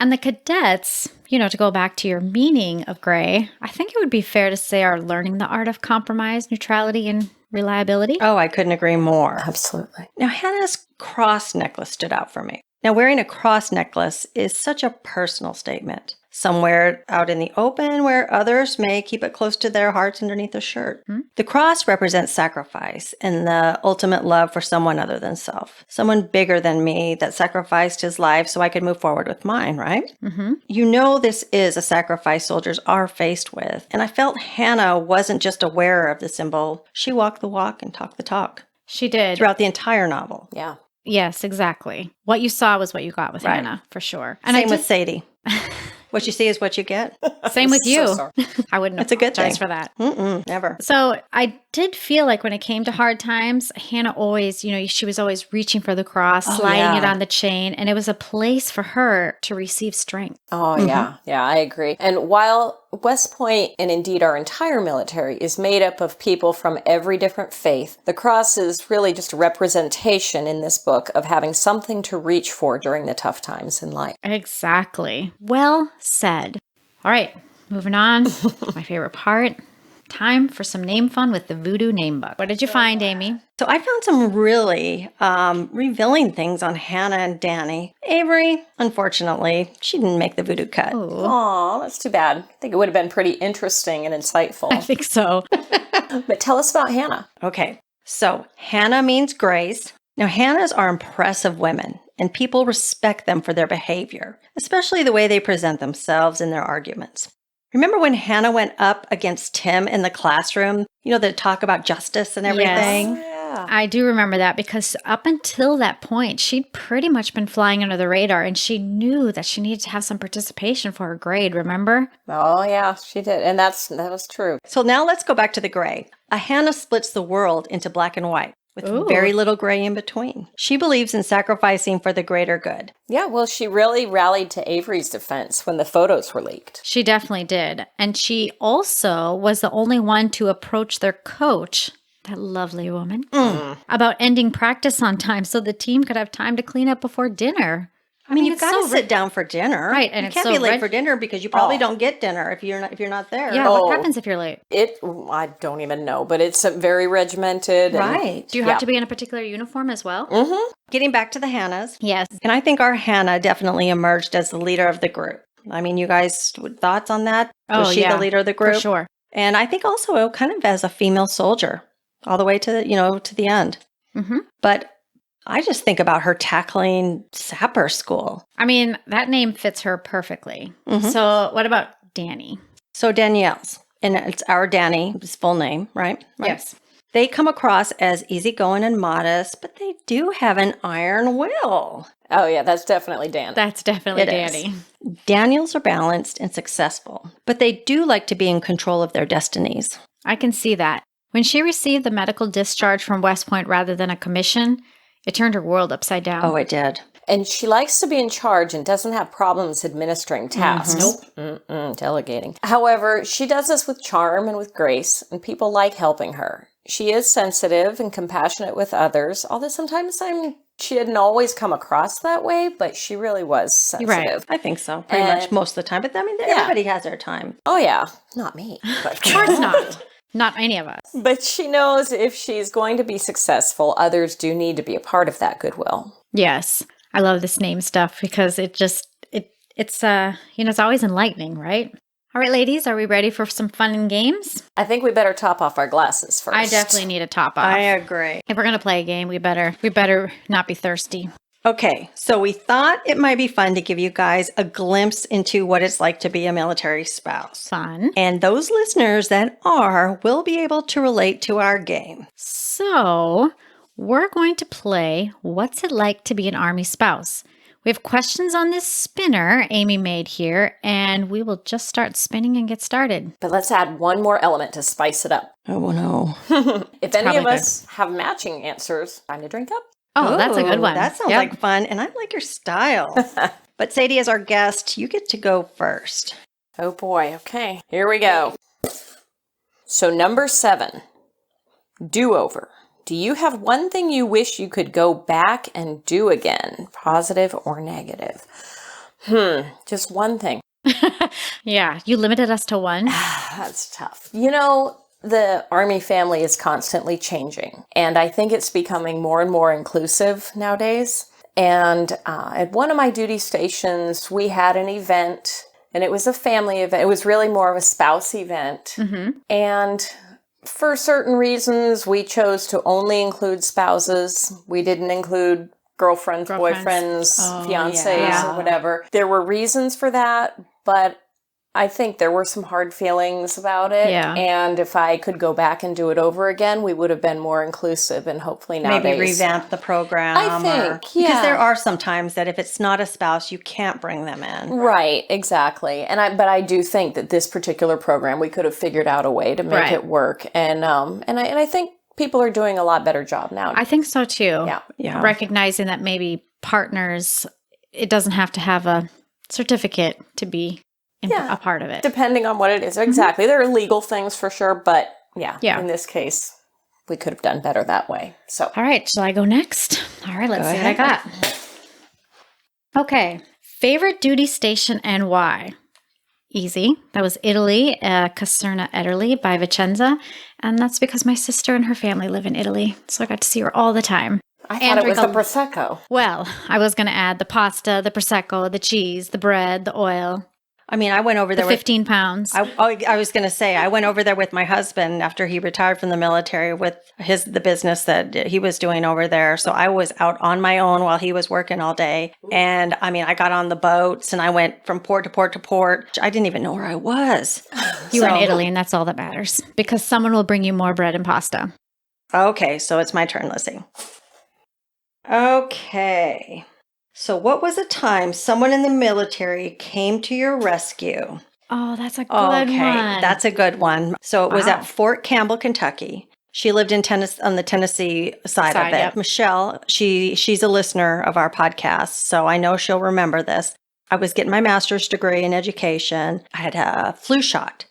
And the cadets, to go back to your meaning of gray, I think it would be fair to say are learning the art of compromise, neutrality, and reliability. Oh, I couldn't agree more. Absolutely. Now, Hannah's cross necklace stood out for me. Now, wearing a cross necklace is such a personal statement. Somewhere out in the open where others may keep it close to their hearts underneath a shirt. The cross represents sacrifice and the ultimate love for someone other than self. Someone bigger than me that sacrificed his life so I could move forward with mine, right? This is a sacrifice soldiers are faced with. And I felt Hannah wasn't just a wearer of the symbol. She walked the walk and talked the talk. She did. Throughout the entire novel. Yeah. Yes, exactly. What you saw was what you got with Right. Hannah, for sure. And same with Sadie. What you see is what you get. Same with you. So sorry. I wouldn't It's a good apologize thing. for that. Never. So I did feel like when it came to hard times, Hannah always, she was always reaching for the cross, sliding it on the chain, and it was a place for her to receive strength. Oh, yeah. Yeah, I agree. And while West Point, and indeed our entire military, is made up of people from every different faith, the cross is really just a representation in this book of having something to reach for during the tough times in life. Exactly. Well said. All right, moving on. My favorite part. Time for some name fun with the Voodoo Name Book. What did you find, Amy? So I found some really revealing things on Hannah and Danny. Avery, unfortunately, she didn't make the voodoo cut. Oh, that's too bad. I think it would have been pretty interesting and I insightful. think so. But tell us about Hannah. Okay, so Hannah means grace. Now, Hannahs are impressive women, and people respect them for their behavior, especially the way they present themselves in their arguments. Remember when Hannah went up against Tim in the classroom? The talk about justice and everything? Yeah. Yeah. I do remember that because up until that point, she'd pretty much been flying under the radar and she knew that she needed to have some participation for her grade, remember? Oh, yeah, she did. And that was true. So now let's go back to the gray. A Hannah splits the world into black and white, with Ooh. very little gray in between. She believes in sacrificing for the greater good. Yeah, well, she really rallied to Avery's defense when the photos were leaked. She definitely did. And she also was the only one to approach their coach, that lovely woman, about ending practice on time so the team could have time to clean up before dinner. I mean, you've it's got to so sit down for dinner. Right, and you it's can't so be late for dinner because you probably don't get dinner if you're not there. Yeah, Oh. what happens if you're late? I don't even know, but it's very regimented. and- Right. Do you have to be in a particular uniform as well? Getting back to the Hannahs. Yes. And I think our Hannah definitely emerged as the leader of the group. I mean, you guys, thoughts on that? Was she the leader of the group? For sure. And I think also kind of as a female soldier all the way to the end. Mm-hmm. But I just think about her tackling sapper school. I mean, that name fits her perfectly. Mhm. So what about Danny? So Danielle's, and it's our Danny's full name, right? Yes. They come across as easygoing and modest, but they do have an iron will. Oh, yeah, that's definitely Dan. That's definitely It is. Danny. Daniels are balanced and successful, but they do like to be in control of their destinies. I can see that. When she received the medical discharge from West Point rather than a commission, it turned her world upside down. Oh, it did. And she likes to be in charge and doesn't have problems administering tasks. Nope. Delegating. However, she does this with charm and with grace, and people like helping her. She is sensitive and compassionate with others, although sometimes she hadn't always come across that way, but she really was sensitive. I think so. Pretty much most of the time. But I mean, everybody has their time. Oh, yeah. Not me. But. Of course not. Not any of us. But she knows if she's going to be successful, others do need to be a part of that goodwill. Yes. I love this name stuff because it's it's always enlightening, right? All right, ladies, are we ready for some fun and games? I think we better top off our glasses first. I definitely need a top off. I agree. If we're going to play a game, we better not be thirsty. Okay, so we thought it might be fun to give you guys a glimpse into what it's like to be a military spouse. Fun. And those listeners that will be able to relate to our game. So, we're going to play What's It Like to Be an Army Spouse? We have questions on this spinner Amy made here, and we will just start spinning and get started. But let's add one more element to spice it up. Oh, no. If any of probably us have matching answers, time to drink up. Oh, that's a good one. That sounds Yep. like fun, and I like your style. But Sadie, as our guest, you get to go first. Oh boy, okay. Here we go. So number 7, do-over. Do you have one thing you wish you could go back and do again, positive or negative? Just one thing. Yeah, you limited us to one. That's tough. You know, the Army family is constantly changing, and I think it's becoming more and more inclusive nowadays. And at one of my duty stations, we had an event, and it was a family event. It was really more of a spouse event. Mm-hmm. And for certain reasons, we chose to only include spouses. We didn't include girlfriends, boyfriends, fiancés, or whatever. There were reasons for that, but I think there were some hard feelings about it. Yeah. And if I could go back and do it over again, we would have been more inclusive, and hopefully nowadays. Maybe revamp the program. I think, Because there are some times that if it's not a spouse, you can't bring them in. Right, exactly. But I do think that this particular program, we could have figured out a way to make it work. And I think people are doing a lot better job now. I think so too. Yeah. Recognizing that maybe partners, it doesn't have to have a certificate to be a part of it. Depending on what it is. Exactly. There are legal things for sure, but in this case, we could have done better that way. So, All right, shall I go next? All right, let's see what I got. Okay, favorite duty station and why? Easy. That was Italy, Caserta Ederle by Vicenza. And that's because my sister and her family live in Italy. So I got to see her all the time. I thought it was the Prosecco. Well, I was going to add the pasta, the Prosecco, the cheese, the bread, the oil. I mean, I went over there The 15 pounds. I was going to say, I went over there with my husband after he retired from the military with the business that he was doing over there. So I was out on my own while he was working all day. And I mean, I got on the boats and I went from port to port to port. I didn't even know where I was. You were in Italy, and that's all that matters because someone will bring you more bread and pasta. Okay, so it's my turn. Let's see. Okay. So what was a time someone in the military came to your rescue? Oh, that's a good one. That's a good one. So it was Wow. at Fort Campbell, Kentucky. She lived in Tennessee, on the Tennessee side of it. Yep. Michelle, she's a listener of our podcast, so I know she'll remember this. I was getting my master's degree in education. I had a flu shot,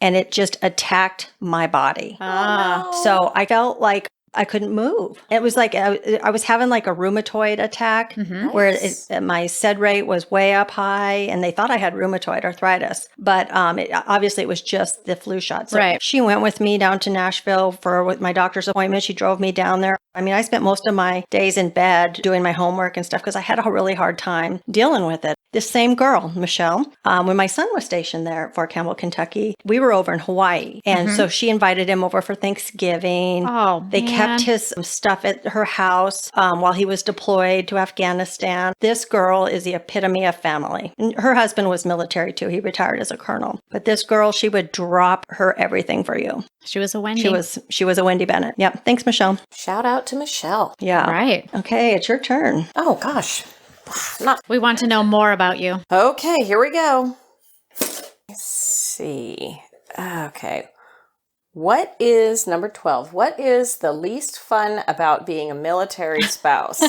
and it just attacked my body. So I felt like I couldn't move. It was like I was having like a rheumatoid attack where my SED rate was way up high, and they thought I had rheumatoid arthritis. But obviously it was just the flu shot. So Right. she went with me down to Nashville for my doctor's appointment. She drove me down there. I mean, I spent most of my days in bed doing my homework and stuff because I had a really hard time dealing with it. This same girl, Michelle, when my son was stationed there at Fort Campbell, Kentucky, we were over in Hawaii. And so she invited him over for Thanksgiving. Oh, They man. kept his stuff at her house while he was deployed to Afghanistan. This girl is the epitome of family. And her husband was military too. He retired as a colonel. But this girl, she would drop her everything for you. She was a Wendy. She was a Wendy Bennett. Yep. Thanks, Michelle. Shout out to Michelle. Yeah. Right. Okay, it's your turn. Oh, gosh. We want to know more about you. Okay, here we go. Let's see. Okay. What is number 12? What is the least fun about being a military spouse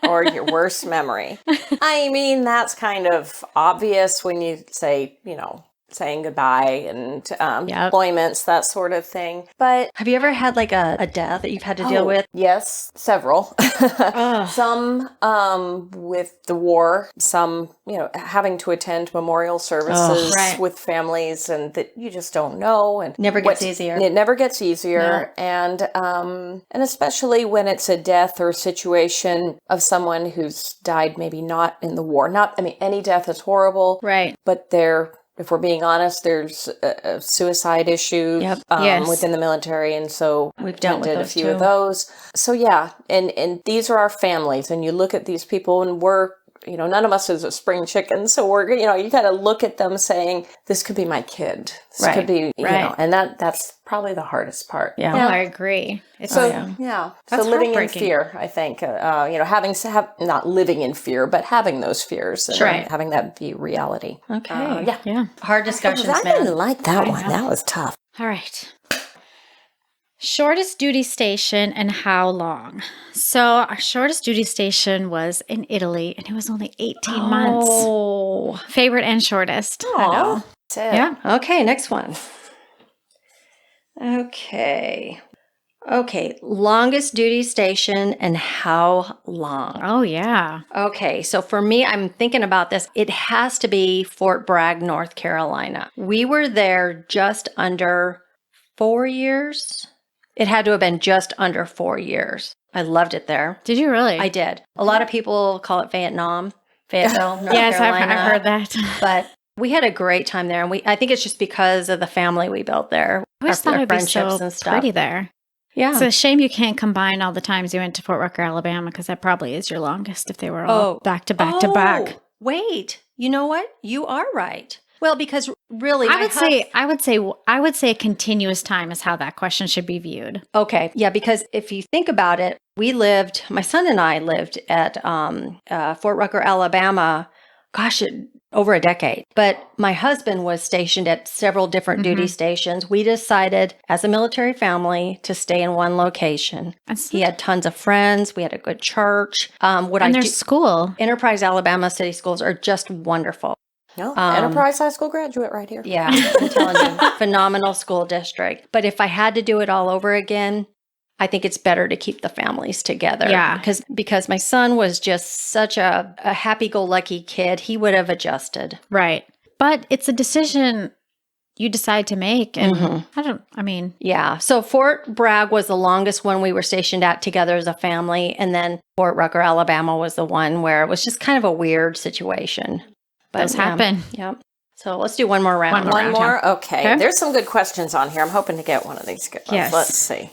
or your worst memory? I mean, that's kind of obvious when you say, saying goodbye and deployments, that sort of thing. But Have you ever had like a death that you've had to deal with? yes, several. Some with the war, some, having to attend memorial services right. with families and that you just don't know. And Never gets easier. It never gets easier. And especially when it's a death or a situation of someone who's died, maybe not in the war. Any death is horrible. Right. But if we're being honest, there's a suicide issue Yes. within the military, and so We've dealt with attended those a few too. of those. So yeah, and these are our families, and you look at these people, and we're none of us is a spring chicken, so we're you got to look at them saying, this could be my kid, this Right. could be Right. and that's probably the hardest part. Yeah. Oh, I agree. It's So That's so living in heartbreaking. fear, I think, not living in fear, but having those fears and Right. having that be reality. Okay. yeah. Hard discussions, I man. didn't like that one. That was tough. All right. Shortest duty station and how long? So our shortest duty station was in Italy, and it was only 18 months. Oh. Favorite and shortest. I know. That's it. Yeah. Okay, next one. Okay, longest duty station and how long? Oh, yeah. Okay, so for me, I'm thinking about this. It has to be Fort Bragg, North Carolina. We were there just under 4 years. It had to have been just under 4 years. I loved it there. Did you really? I did. A lot of people call it Fayetteville, North Yes, Carolina. I've heard that. But we had a great time there, and I think it's just because of the family we built there. I always thought our it'd be friendships so and stuff. pretty there. Yeah. It's a shame you can't combine all the times you went to Fort Rucker, Alabama, because that probably is your longest if they were all back to back to back. Wait, you know what? You are right. Well, because really, I would say a continuous time is how that question should be viewed. Okay. Yeah, because if you think about it, my son and I lived at Fort Rucker, Alabama, over a decade. But my husband was stationed at several different duty stations. We decided as a military family to stay in one location. He had tons of friends. We had a good church. Their school. Enterprise Alabama City Schools are just wonderful. No, Enterprise High School graduate right here. Yeah, I'm telling you, phenomenal school district. But if I had to do it all over again, I think it's better to keep the families together. Yeah. Because my son was just such a happy-go-lucky kid. He would have adjusted. Right. But it's a decision you decide to make. And Yeah. So Fort Bragg was the longest one we were stationed at together as a family. And then Fort Rucker, Alabama was the one where it was just kind of a weird situation. But those happen. Yeah. So let's do one more round. One more? yeah. Okay. There's some good questions on here. I'm hoping to get one of these good ones. Yes. Let's see.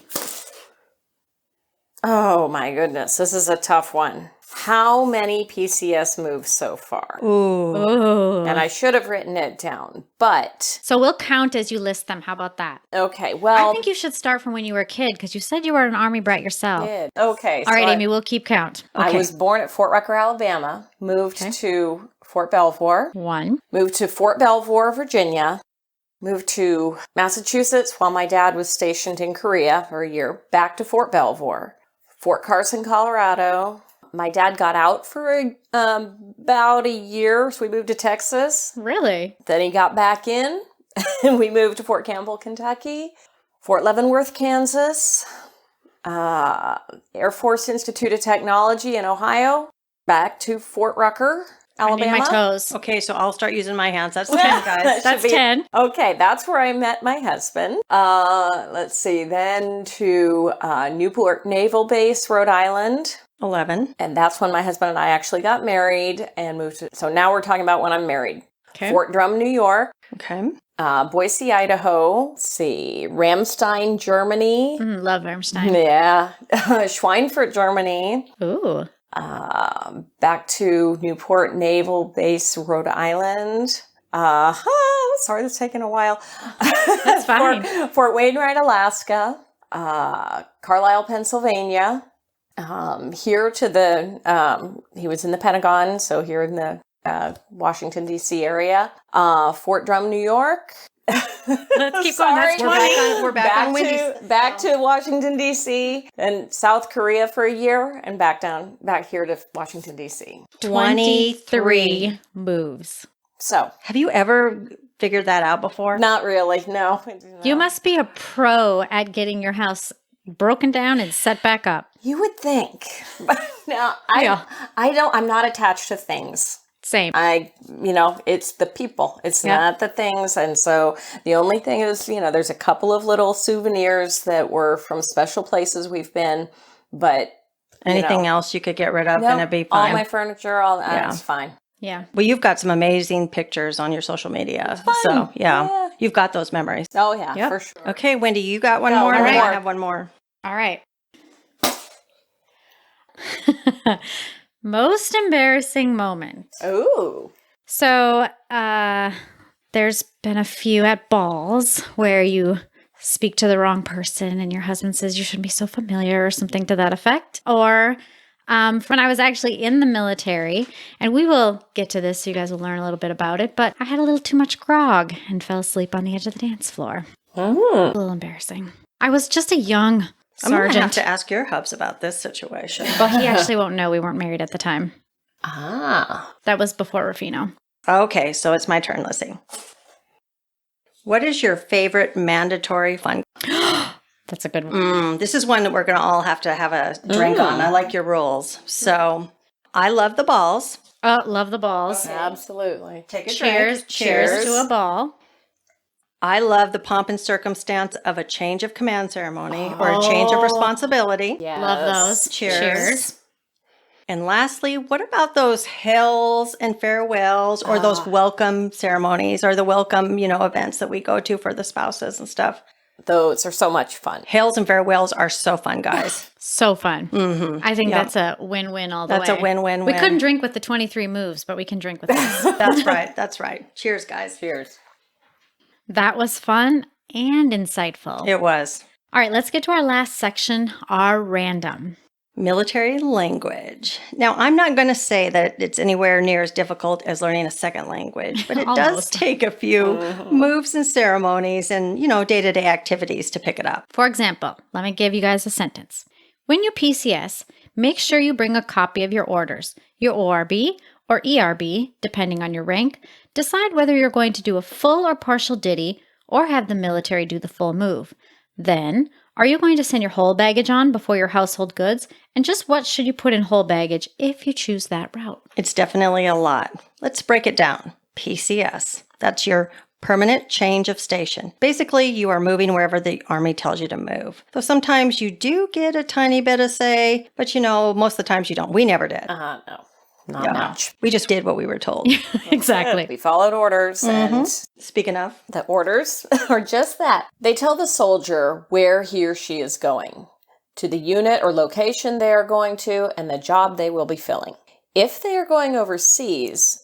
Oh my goodness, this is a tough one. How many PCS moves so far? Ooh. Ooh. And I should have written it down, but So we'll count as you list them. How about that? okay, well. I think you should start from when you were a kid because you said you were an Army brat yourself. Okay. All right, so Amy, we'll keep count. I Okay. was born at Fort Rucker, Alabama, moved to Fort Belvoir, 1. moved to Fort Belvoir, Virginia, moved to Massachusetts while my dad was stationed in Korea for a year, back to Fort Belvoir, Fort Carson, Colorado. My dad got out for about a year, so we moved to Texas. Really? Then he got back in, and we moved to Fort Campbell, Kentucky, Fort Leavenworth, Kansas, Air Force Institute of Technology in Ohio, back to Fort Rucker, Alabama. I need my toes. Okay, so I'll start using my hands. That's 10, guys. That's Should be- 10. Okay, that's where I met my husband. Let's see, then to Newport Naval Base, Rhode Island. 11. And that's when my husband and I actually got married and moved to. So now we're talking about when I'm married. Okay. Fort Drum, New York. Okay. Boise, Idaho. Let's see, Ramstein, Germany. Love Armstein. Yeah. Schweinfurt, Germany. Ooh. Back to Newport Naval Base, Rhode Island. Sorry, that's taking a while. That's fine. Fort Wainwright, Alaska. Carlisle, Pennsylvania. Here to the, he was in the Pentagon, so here in the Washington, D.C. area. Fort Drum, New York. Let's keep going. That's Sorry. 20. We're back on Wendy's. Back to Washington, D.C. and South Korea for a year and back here to Washington, D.C. 23 moves. So, Have you ever figured that out before? not really, no. I do not. You must be a pro at getting your house broken down and set back up. You would think. But no, Yeah. I'm not attached to things. Same. It's the people. It's Yeah. not the things. And so the only thing is, there's a couple of little souvenirs that were from special places we've been, but Anything else you could get rid of no, and it'd be all fine. my furniture, all that, Yeah. it's fine. Yeah. Well, you've got some amazing pictures on your social media. So, yeah, you've got those memories. Oh, yeah, Yep. for sure. Okay, Wendy, you got one No, more? one And more. I have one more. All right. Most embarrassing moment. Ooh. So, there's been a few at balls where you speak to the wrong person and your husband says you shouldn't be so familiar or something to that effect. Or when I was actually in the military, and we will get to this so you guys will learn a little bit about it, but I had a little too much grog and fell asleep on the edge of the dance floor. A little embarrassing. I was just a young I'm going to have sergeant. to ask your hubs about this situation. Well, he actually won't know. We weren't married at the time. Ah. That was before Rufino. Okay, so it's my turn. Let's see. What is your favorite mandatory fun? That's a good one. This is one that we're going to all have to have a drink on. I like your rules. So I love the balls. Oh, love the balls. Absolutely. Take a Cheers. drink. Cheers to a ball. I love the pomp and circumstance of a change of command ceremony or a change of responsibility. Yes. Love those. Cheers. And lastly, what about those hails and farewells or those welcome ceremonies or the welcome, events that we go to for the spouses and stuff? Those are so much fun. Hails and farewells are so fun, guys. So fun. Mm-hmm. I think Yeah. that's a win-win all the That's way. a win-win-win. We couldn't drink with the 23 moves, but we can drink with this. That's right. That's right. Cheers, guys. Cheers. That was fun and insightful. It was. All right, let's get to our last section, our random. Military language. Now, I'm not going to say that it's anywhere near as difficult as learning a second language, but it does Almost. take a few moves and ceremonies and, day-to-day activities to pick it up. For example, let me give you guys a sentence. When you PCS, make sure you bring a copy of your orders, your ORB or ERB, depending on your rank. Decide whether you're going to do a full or partial ditty or have the military do the full move. Then, are you going to send your whole baggage on before your household goods? And just what should you put in whole baggage if you choose that route? It's definitely a lot. Let's break it down. PCS. That's your permanent change of station. Basically, you are moving wherever the Army tells you to move. Though sometimes you do get a tiny bit of say, but most of the times you don't. We never did. No. Not much. We just did what we were told. Exactly. We followed orders, and Speaking of, the orders are just that. They tell the soldier where he or she is going. to the unit or location they are going to, and the job they will be filling. If they are going overseas,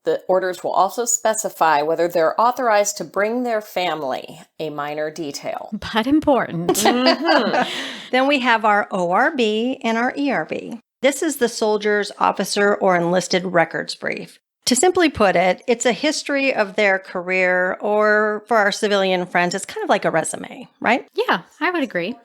the orders will also specify whether they're authorized to bring their family, a minor detail. But important. Then we have our ORB and our ERB. This is the soldier's officer or enlisted records brief. To simply put it, it's a history of their career, or for our civilian friends, it's kind of like a resume, right? Yeah, I would agree.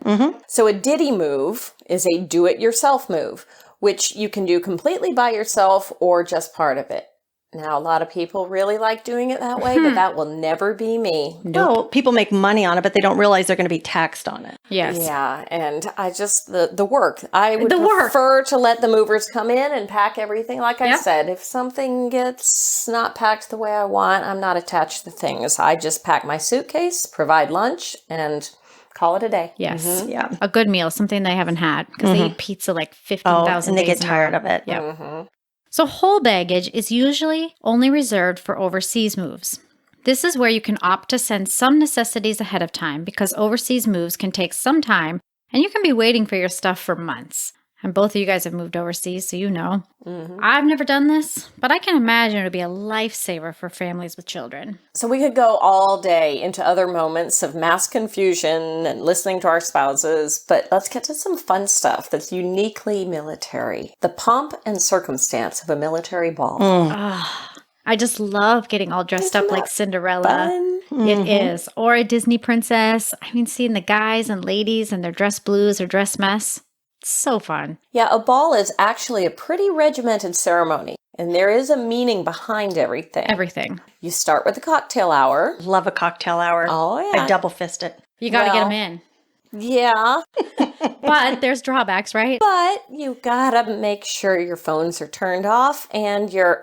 So a ditty move is a do-it-yourself move, which you can do completely by yourself or just part of it. Now, a lot of people really like doing it that way, but that will never be me. No, people make money on it, but they don't realize they're going to be taxed on it. Yes. Yeah, and I just, the work. I would prefer to let the movers come in and pack everything. Like I said, if something gets not packed the way I want, I'm not attached to things. I just pack my suitcase, provide lunch, and call it a day. Yes. Yeah. A good meal, something they haven't had, because they eat pizza like 15,000 and they days get tired in a of it. row. Yep. So whole baggage is usually only reserved for overseas moves. This is where you can opt to send some necessities ahead of time, because overseas moves can take some time and you can be waiting for your stuff for months. And both of you guys have moved overseas, so you know. I've never done this, but I can imagine it would be a lifesaver for families with children. So we could go all day into other moments of mass confusion and listening to our spouses, but let's get to some fun stuff that's uniquely military. The pomp and circumstance of a military ball. I just love getting all dressed up like Cinderella. Fun. It is. Or a Disney princess. I mean, seeing the guys and ladies in their dress blues or dress mess. It's so fun. Yeah, a ball is actually a pretty regimented ceremony, and there is a meaning behind everything. Everything. You start with the cocktail hour. Love a cocktail hour. Oh, yeah. I double fist it. You got to get Well, them in. Yeah, But there's drawbacks, right? but you gotta make sure your phones are turned off and your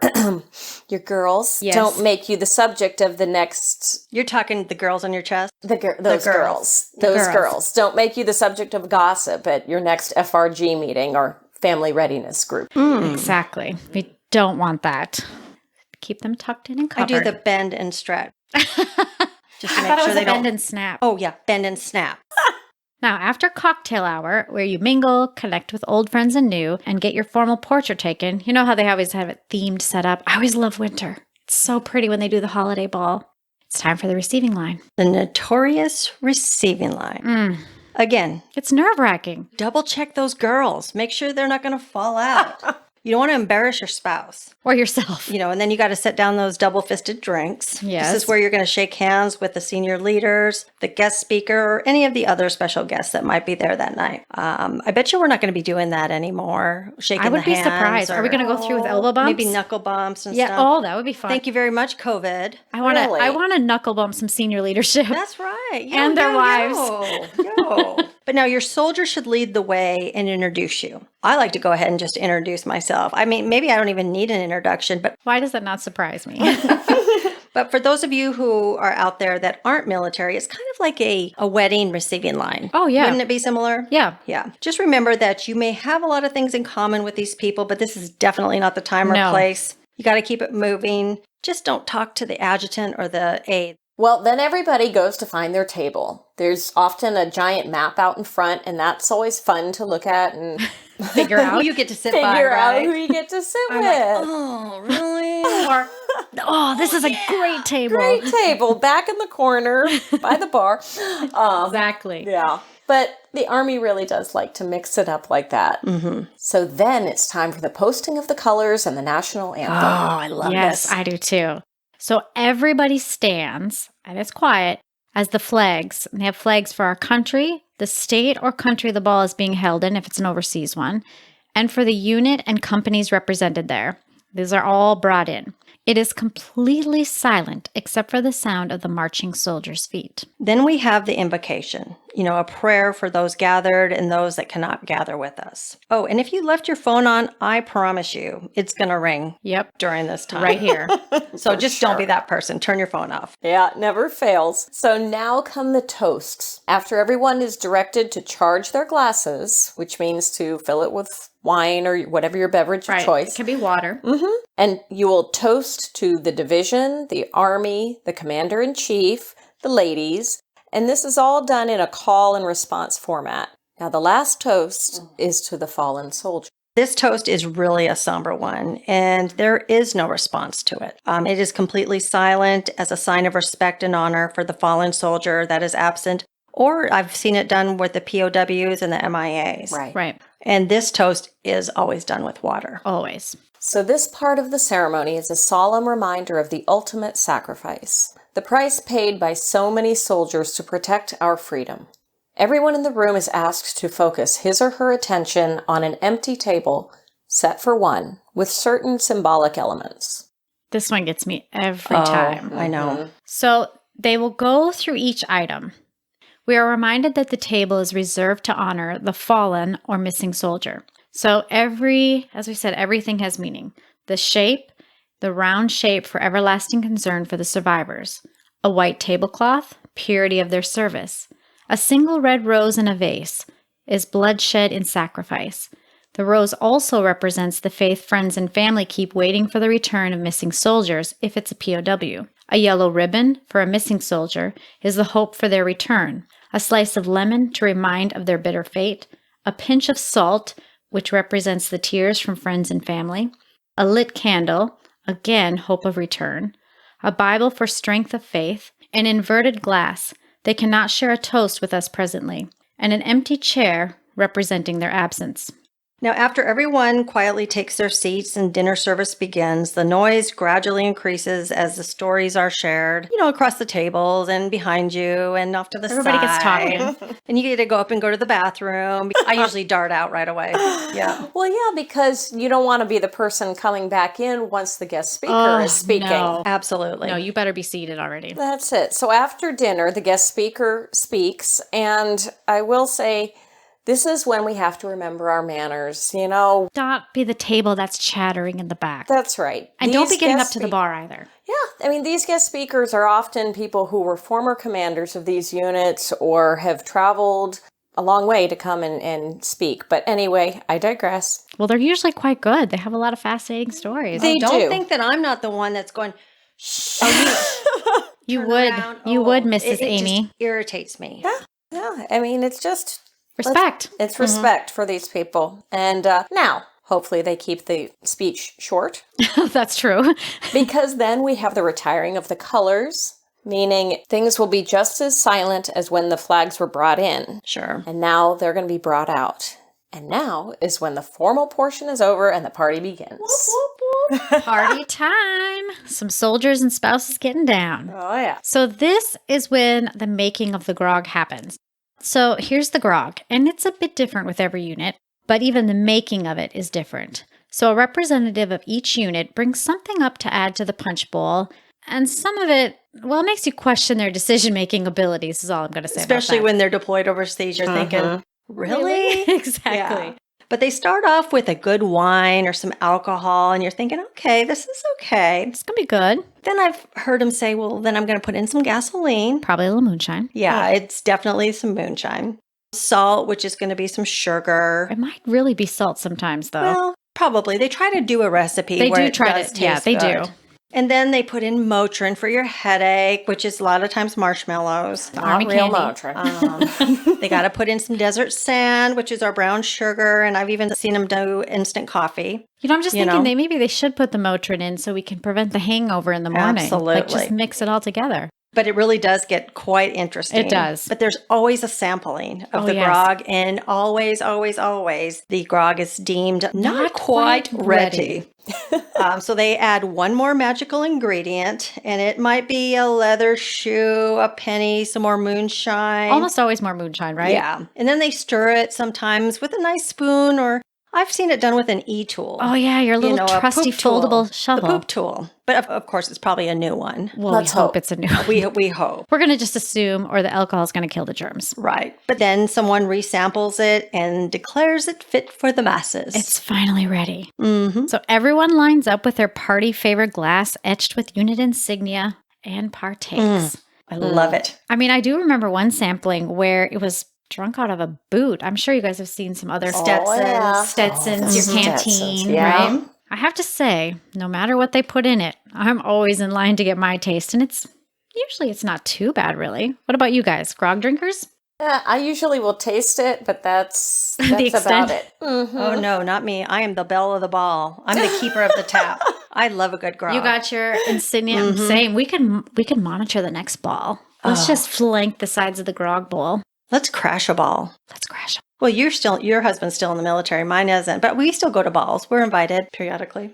your girls Yes. don't make you the subject of the next You're talking the girls on your chest? those girls. girls. Those girls don't make you the subject of gossip at your next FRG meeting or family readiness group. Exactly. We don't want that. Keep them tucked in and I covered. do the bend and stretch. Just to I make thought it sure was they a bend don't. and snap. Oh, yeah. Bend and snap. Now, after cocktail hour, where you mingle, connect with old friends and new, and get your formal portrait taken, you know how they always have it themed set up? I always love winter. It's so pretty when they do the holiday ball. It's time for the receiving line. The notorious receiving line. Again, It's nerve-wracking. double check those girls. Make sure they're not going to fall out. You don't want to embarrass your spouse. Or yourself. You know, and then you got to set down those double-fisted drinks. Yes. This is where you're going to shake hands with the senior leaders, the guest speaker, or any of the other special guests that might be there that night. I bet you we're not going to be doing that anymore. Shaking I would the be hands surprised. Are we or going to go through with elbow bumps? maybe knuckle bumps and Yeah, stuff? oh, that would be fun. Thank you very much, COVID. I want to Really? I want to knuckle bump some senior leadership. That's right. And their wives. Yo. But now your soldier should lead the way and introduce you. I like to go ahead and just introduce myself. I mean, maybe I don't even need an introduction, but Why does that not surprise me? for those of you who are out there that aren't military, it's kind of like a wedding receiving line. Oh, yeah. Wouldn't it be similar? Yeah. Yeah. Just remember that you may have a lot of things in common with these people, but this is definitely not the time or No. place. You got to keep it moving. Just don't talk to the adjutant or the aide. Well, then everybody goes to find their table. There's often a giant map out in front, and that's always fun to look at and Figure Who out. you get to sit by, figure out right? who you get to sit with. Oh, really? Or, oh, this is a great table. Great table back in the corner by the bar. Exactly. Yeah. But the Army really does like to mix it up like that. Mm-hmm. So then it's time for the posting of the colors and the national anthem. Oh, I love Yes, this. I do too. So everybody stands, and it's quiet, as the flags. And they have flags for our country, the state or country the ball is being held in, if it's an overseas one, and for the unit and companies represented there. These are all brought in. It is completely silent except for the sound of the marching soldiers' feet. Then we have the invocation, a prayer for those gathered and those that cannot gather with us. Oh, and if you left your phone on, I promise you it's going to ring Yep, during this time. right here. So just don't be that person. Turn your phone off. Yeah, it never fails. So now come the toasts. After everyone is directed to charge their glasses, which means to fill it with wine or whatever your beverage of Right. choice. It can be water. And you will toast to the division, the army, the commander-in-chief, the ladies, and this is all done in a call and response format. Now, the last toast is to the fallen soldier. This toast is really a somber one, and there is no response to it. It is completely silent as a sign of respect and honor for the fallen soldier that is absent, or I've seen it done with the POWs and the MIAs. Right. And this toast is always done with water. Always. So this part of the ceremony is a solemn reminder of the ultimate sacrifice, the price paid by so many soldiers to protect our freedom. Everyone in the room is asked to focus his or her attention on an empty table set for one with certain symbolic elements. This one gets me every time. I know. So they will go through each item. We are reminded that the table is reserved to honor the fallen or missing soldier. So as we said, everything has meaning. The shape, the round shape for everlasting concern for the survivors. A white tablecloth, purity of their service. A single red rose in a vase is bloodshed in sacrifice. The rose also represents the faith friends and family keep waiting for the return of missing soldiers if it's a POW. A yellow ribbon for a missing soldier is the hope for their return. A slice of lemon to remind of their bitter fate. A pinch of salt, which represents the tears from friends and family. A lit candle, again, hope of return. A Bible for strength of faith. An inverted glass. They cannot share a toast with us presently, and an empty chair representing their absence. Now, after everyone quietly takes their seats and dinner service begins, the noise gradually increases as the stories are shared, across the tables and behind you and off to the Everybody side. gets talking. And you get to go up and go to the bathroom. I usually dart out right away. Yeah. Well, yeah, because you don't want to be the person coming back in once the guest speaker is speaking. No. Absolutely. No, you better be seated already. That's it. So after dinner, the guest speaker speaks, and I will say, this is when we have to remember our manners, Don't be the table that's chattering in the back. That's right. And don't be These getting guest up to the bar either. Yeah, I mean, these guest speakers are often people who were former commanders of these units or have traveled a long way to come and speak. But anyway, I digress. Well, they're usually quite good. They have a lot of fascinating stories. They Don't do. think that I'm not the one that's going, You turn would. around. You would, Mrs. It Amy. just irritates me. Yeah, I mean, it's just Respect. It's respect for these people. And now, hopefully they keep the speech short. That's true. Because then we have the retiring of the colors, meaning things will be just as silent as when the flags were brought in. Sure. And now they're going to be brought out. And now is when the formal portion is over and the party begins. Party time. Some soldiers and spouses getting down. Oh, yeah. So this is when the making of the grog happens. So here's the grog, and it's a bit different with every unit, but even the making of it is different. So a representative of each unit brings something up to add to the punch bowl, and some of it, well, it makes you question their decision-making abilities, is all I'm going to say Especially about when they're deployed overseas, you're thinking, really? Exactly. Yeah. But they start off with a good wine or some alcohol, and you're thinking, okay, this is okay. It's going to be good. Then I've heard them say, well, then I'm going to put in some gasoline. Probably a little moonshine. Yeah, it's definitely some moonshine. Salt, which is going to be some sugar. It might really be salt sometimes, though. Well, probably. They try to do a recipe They where do it try does to, yeah, taste they good. do. And then they put in Motrin for your headache, which is a lot of times marshmallows. Army Not real candy. Motrin. They got to put in some desert sand, which is our brown sugar. And I've even seen them do instant coffee. I'm just You thinking know? maybe they should put the Motrin in so we can prevent the hangover in the morning. Absolutely. Like just mix it all together. But it really does get quite interesting. It does. But there's always a sampling of Oh, the yes. grog. And always, the grog is deemed not quite ready. So they add one more magical ingredient, and it might be a leather shoe, a penny, some more moonshine. Almost always more moonshine, right? Yeah. And then they stir it sometimes with a nice spoon, or I've seen it done with an e-tool. Oh, yeah, your little a trusty poop tool. foldable shovel. The poop tool. But of course, it's probably a new one. Well, Let's we hope hope. it's a new one. We hope. We're going to just assume, or the alcohol is going to kill the germs. Right. But then someone resamples it and declares it fit for the masses. It's finally ready. Mm-hmm. So everyone lines up with their party favorite glass etched with unit insignia and partakes. I love it. I mean, I do remember one sampling where it was drunk out of a boot. I'm sure you guys have seen some other yeah. Stetsons, your Stetsons, canteen, yeah. right? I have to say, no matter what they put in it, I'm always in line to get my taste, and it's not too bad, really. What about you guys, grog drinkers? I usually will taste it, but that's about extent. it. Mhm. Oh, no, not me. I am the belle of the ball. I'm the keeper of the tap. I love a good grog. You got your insignia. Same. We can monitor the next ball. Let's just flank the sides of the grog bowl. Let's crash a ball. Let's crash them. Well, your husband's still in the military. Mine isn't, but we still go to balls. We're invited periodically.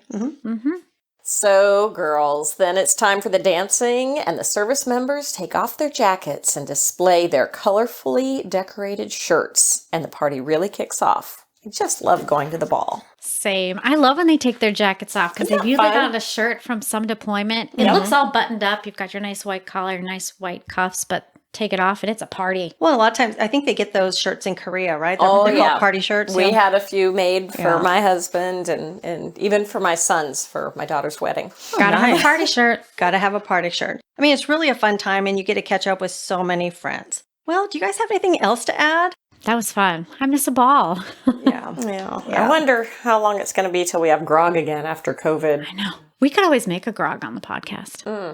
So, girls, then it's time for the dancing, and the service members take off their jackets and display their colorfully decorated shirts, and the party really kicks off. I just love going to the ball. Same. I love when they take their jackets off because they've usually got a shirt from some deployment. It looks all buttoned up. You've got your nice white collar, your nice white cuffs, but take it off and it's a party. Well, a lot of times, I think they get those shirts in Korea, right? They're called party shirts. We had a few made for my husband and even for my sons for my daughter's wedding. Gotta have a party shirt. Gotta have a party shirt. I mean, it's really a fun time and you get to catch up with so many friends. Well, do you guys have anything else to add? That was fun. I miss a ball. Yeah. I wonder how long it's going to be till we have grog again after COVID. I know. We could always make a grog on the podcast.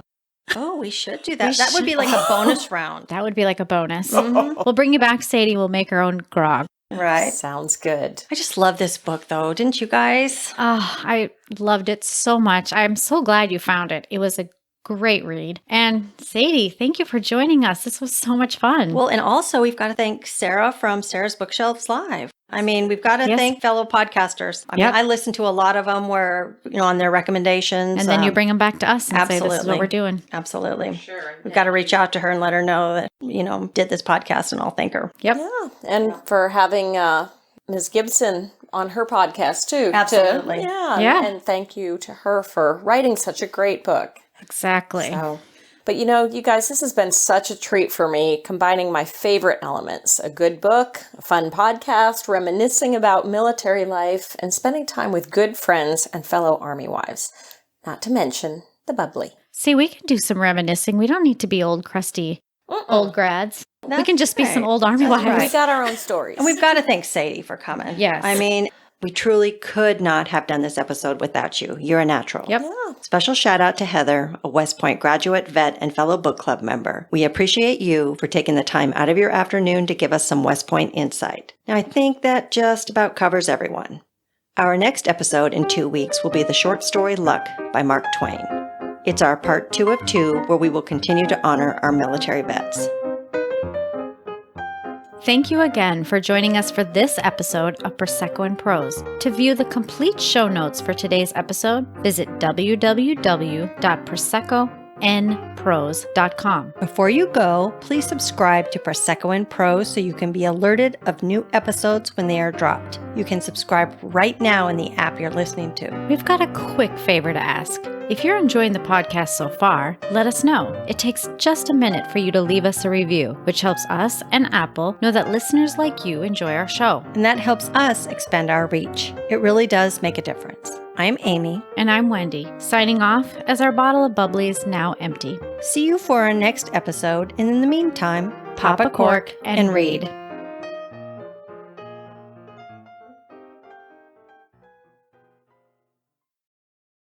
Oh, we should do that. That would be like a bonus round. That would be like a bonus. We'll bring you back, Sadie. We'll make our own grog. Right. Sounds good. I just love this book, though. Didn't you guys? Oh, I loved it so much. I'm so glad you found it. It was a great read. And Sadie, thank you for joining us. This was so much fun. Well, and also we've got to thank Sarah from Sarah's Bookshelves Live. I mean, we've got to thank fellow podcasters. I mean, I listen to a lot of them where, on their recommendations. And then you bring them back to us and absolutely. say, this is what we're doing. Absolutely. Sure. We've got to reach out to her and let her know that, did this podcast, and I'll thank her. Yep. Yeah. And for having Ms. Gibson on her podcast, too. Absolutely. Yeah. And thank you to her for writing such a great book. Exactly. So, but you guys, this has been such a treat for me, combining my favorite elements: a good book, a fun podcast, reminiscing about military life, and spending time with good friends and fellow Army wives. Not to mention the bubbly. See, we can do some reminiscing. We don't need to be old, crusty, old grads. We can just be some old Army wives. Right. We got our own stories. And we've got to thank Sadie for coming. Yes. I mean, we truly could not have done this episode without you. You're a natural. Yep. Yeah. Special shout out to Heather, a West Point graduate, vet, and fellow book club member. We appreciate you for taking the time out of your afternoon to give us some West Point insight. Now, I think that just about covers everyone. Our next episode in 2 weeks will be the short story Luck by Mark Twain. It's our part 2 of 2, where we will continue to honor our military vets. Thank you again for joining us for this episode of Prosecco and Prose. To view the complete show notes for today's episode, visit www.prosecconprose.com. Before you go, please subscribe to Prosecco and Prose so you can be alerted of new episodes when they are dropped. You can subscribe right now in the app you're listening to. We've got a quick favor to ask. If you're enjoying the podcast so far, let us know. It takes just a minute for you to leave us a review, which helps us and Apple know that listeners like you enjoy our show. And that helps us expand our reach. It really does make a difference. I'm Amy. And I'm Wendy, signing off as our bottle of bubbly is now empty. See you for our next episode, and in the meantime, pop a cork and read.